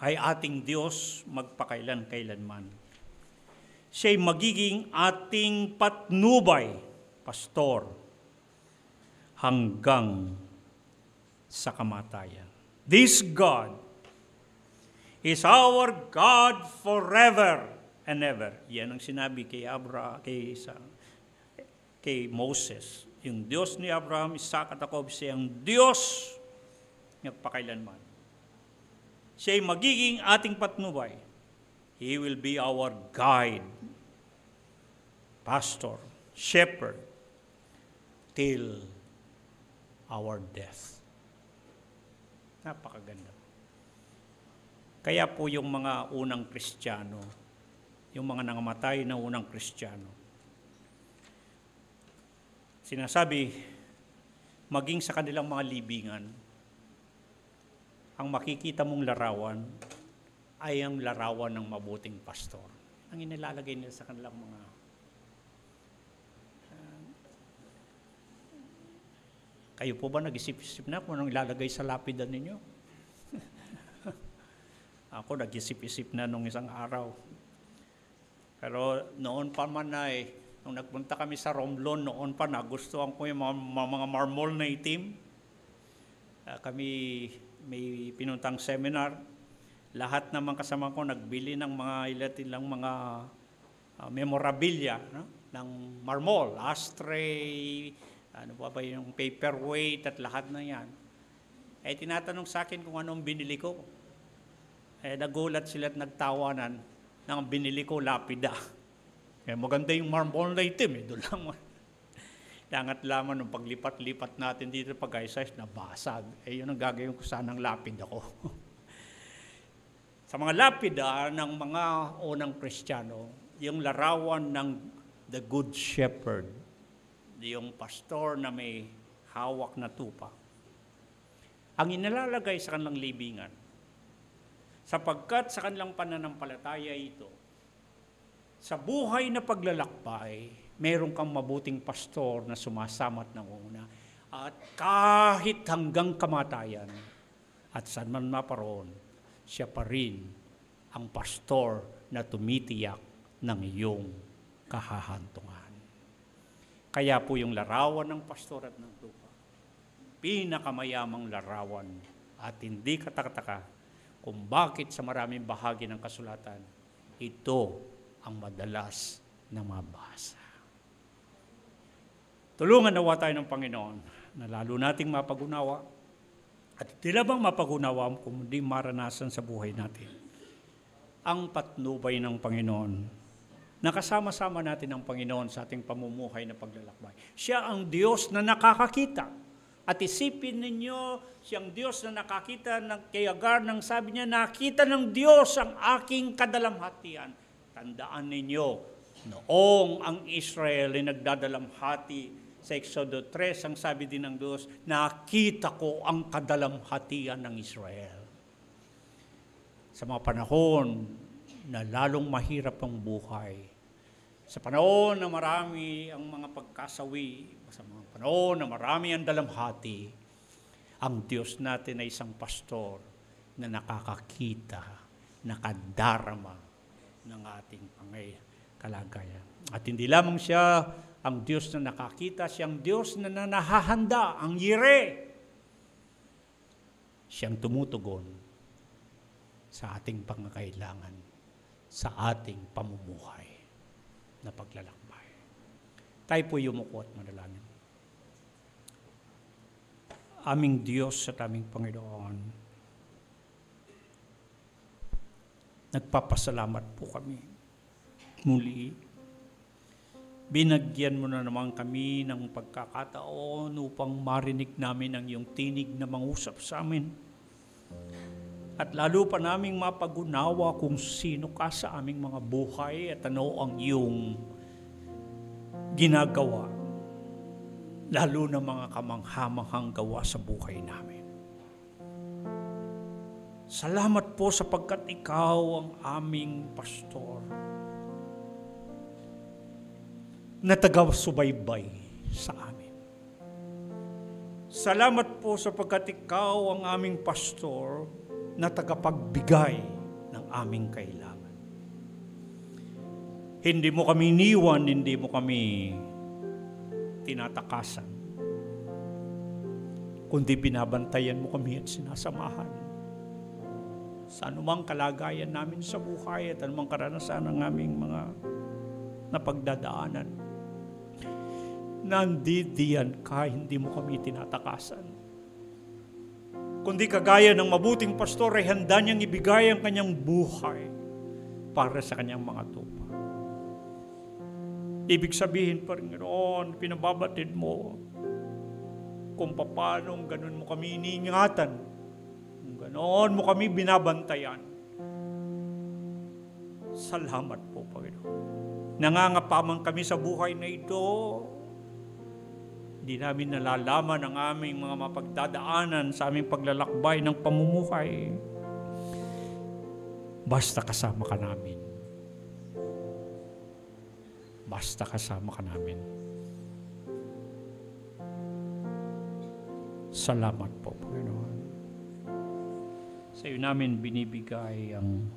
ay ating Diyos magpakailan-kailanman. Siya'y magiging ating patnubay, pastor, hanggang sa kamatayan. This God is our God forever and ever. Yan ang sinabi kay kay Moses. Yung Diyos ni Abraham, Isaac at Jacob, siya ang Diyos magpakailanman. Siya'y magiging ating patnubay. He will be our guide, pastor, shepherd, till our death. Napakaganda. Kaya po yung mga unang Kristiyano, yung mga nangamatay na unang Kristiyano, sinasabi, maging sa kanilang mga libingan, ang makikita mong larawan ay ang larawan ng mabuting pastor. Ang inilalagay nila sa kanilang mga kayo po ba nag-isip-isip na kung anong ilalagay sa lapidan ninyo? Ako nag-isip-isip na nung isang araw. Pero noon pa man ay, nung nagpunta kami sa Romblon, noon pa nagustuhan ko yung mga marmol na itim. Kami may pinuntang seminar. Lahat naman kasama ko nagbili ng mga ilang mga memorabilia, no? Ng marmol, ashtray, ano pa yung paperweight at lahat na yan. Tinatanong sa akin kung anong binili ko. Nagulat sila at nagtawanan ng binili ko lapida. Maganda yung marble na itim. Doon lang. Langat laman nung paglipat-lipat natin dito pag-isize, nabasag. Yun ang gagawin ko sanang lapida ko. Sa mga lapida ng mga unang Kristiyano, yung larawan ng the Good Shepherd, yung pastor na may hawak na tupa, ang inilalagay sa kanilang libingan, sapagkat sa kanilang pananampalataya ito, sa buhay na paglalakbay, meron kang mabuting pastor na sumasama at nangunguna, at kahit hanggang kamatayan, at saan man maparoon, siya pa rin ang pastor na tumitiyak ng iyong kahahantungan. Kaya po yung larawan ng pastor at ng tupa, pinakamayamang larawan at hindi katakataka kung bakit sa maraming bahagi ng kasulatan, ito ang madalas na mabasa. Tulungan nawa tayo ng Panginoon na lalo nating mapagunawa at di lamang mapagunawa kung hindi maranasan sa buhay natin ang patnubay ng Panginoon. Nakasama-sama natin ang Panginoon sa ating pamumuhay na paglalakbay. Siya ang Diyos na nakakakita. At isipin ninyo, siyang Diyos na nakakita kay Agar nang sabi niya, nakita ng Diyos ang aking kadalamhatian. Tandaan ninyo, noong ang Israel ay nagdadalamhati sa Exodo 3, ang sabi din ng Diyos, nakita ko ang kadalamhatian ng Israel. Sa mga panahon na lalong mahirap ang buhay, sa panahon na marami ang mga pagkasawi, sa mga panahon na marami ang dalamhati, ang Diyos natin ay isang pastor na nakakakita, nakadarama ng ating kalagayan. At hindi lamang siya ang Diyos na nakakita, siyang Diyos na nahahanda, ang Yire. Siyang tumutugon sa ating pangangailangan, sa ating pamumuhay na paglalakbay. Tayo po yumuko at manalangin. Aming Diyos at aming Panginoon, nagpapasalamat po kami muli. Binagyan mo na naman kami ng pagkakataon upang marinig namin ang iyong tinig na mangusap sa amin. At lalo pa naming mapagunawa kung sino ka sa aming mga buhay at ano ang iyong ginagawa. Lalo na mga kamanghamanghang gawa sa buhay namin. Salamat po sapagkat ikaw ang aming pastor na taga-subaybay sa amin. Salamat po sapagkat ikaw ang aming pastor na tagapagbigay ng aming kailangan. Hindi mo kami iniwan, hindi mo kami tinatakasan, kundi binabantayan mo kami at sinasamahan sa anumang kalagayan namin sa buhay at anumang karanasan ng aming mga napagdadaanan. Nandidiyan ka, hindi mo kami tinatakasan. Kundi kagaya ng mabuting pastor ay handa niyang ibigay ang kanyang buhay para sa kanyang mga tupa. Ibig sabihin, Panginoon, pinababatid mo kung paano ganun mo kami iniingatan, kung ganoon mo kami binabantayan. Salamat po, Panginoon. Nangangapaman kami sa buhay na ito. Hindi namin nalalaman ang aming mga mapagdadaanan sa aming paglalakbay ng pamumuhay. Basta kasama ka namin. Basta kasama ka namin. Salamat po, Panginoon. Sa iyo namin binibigay ang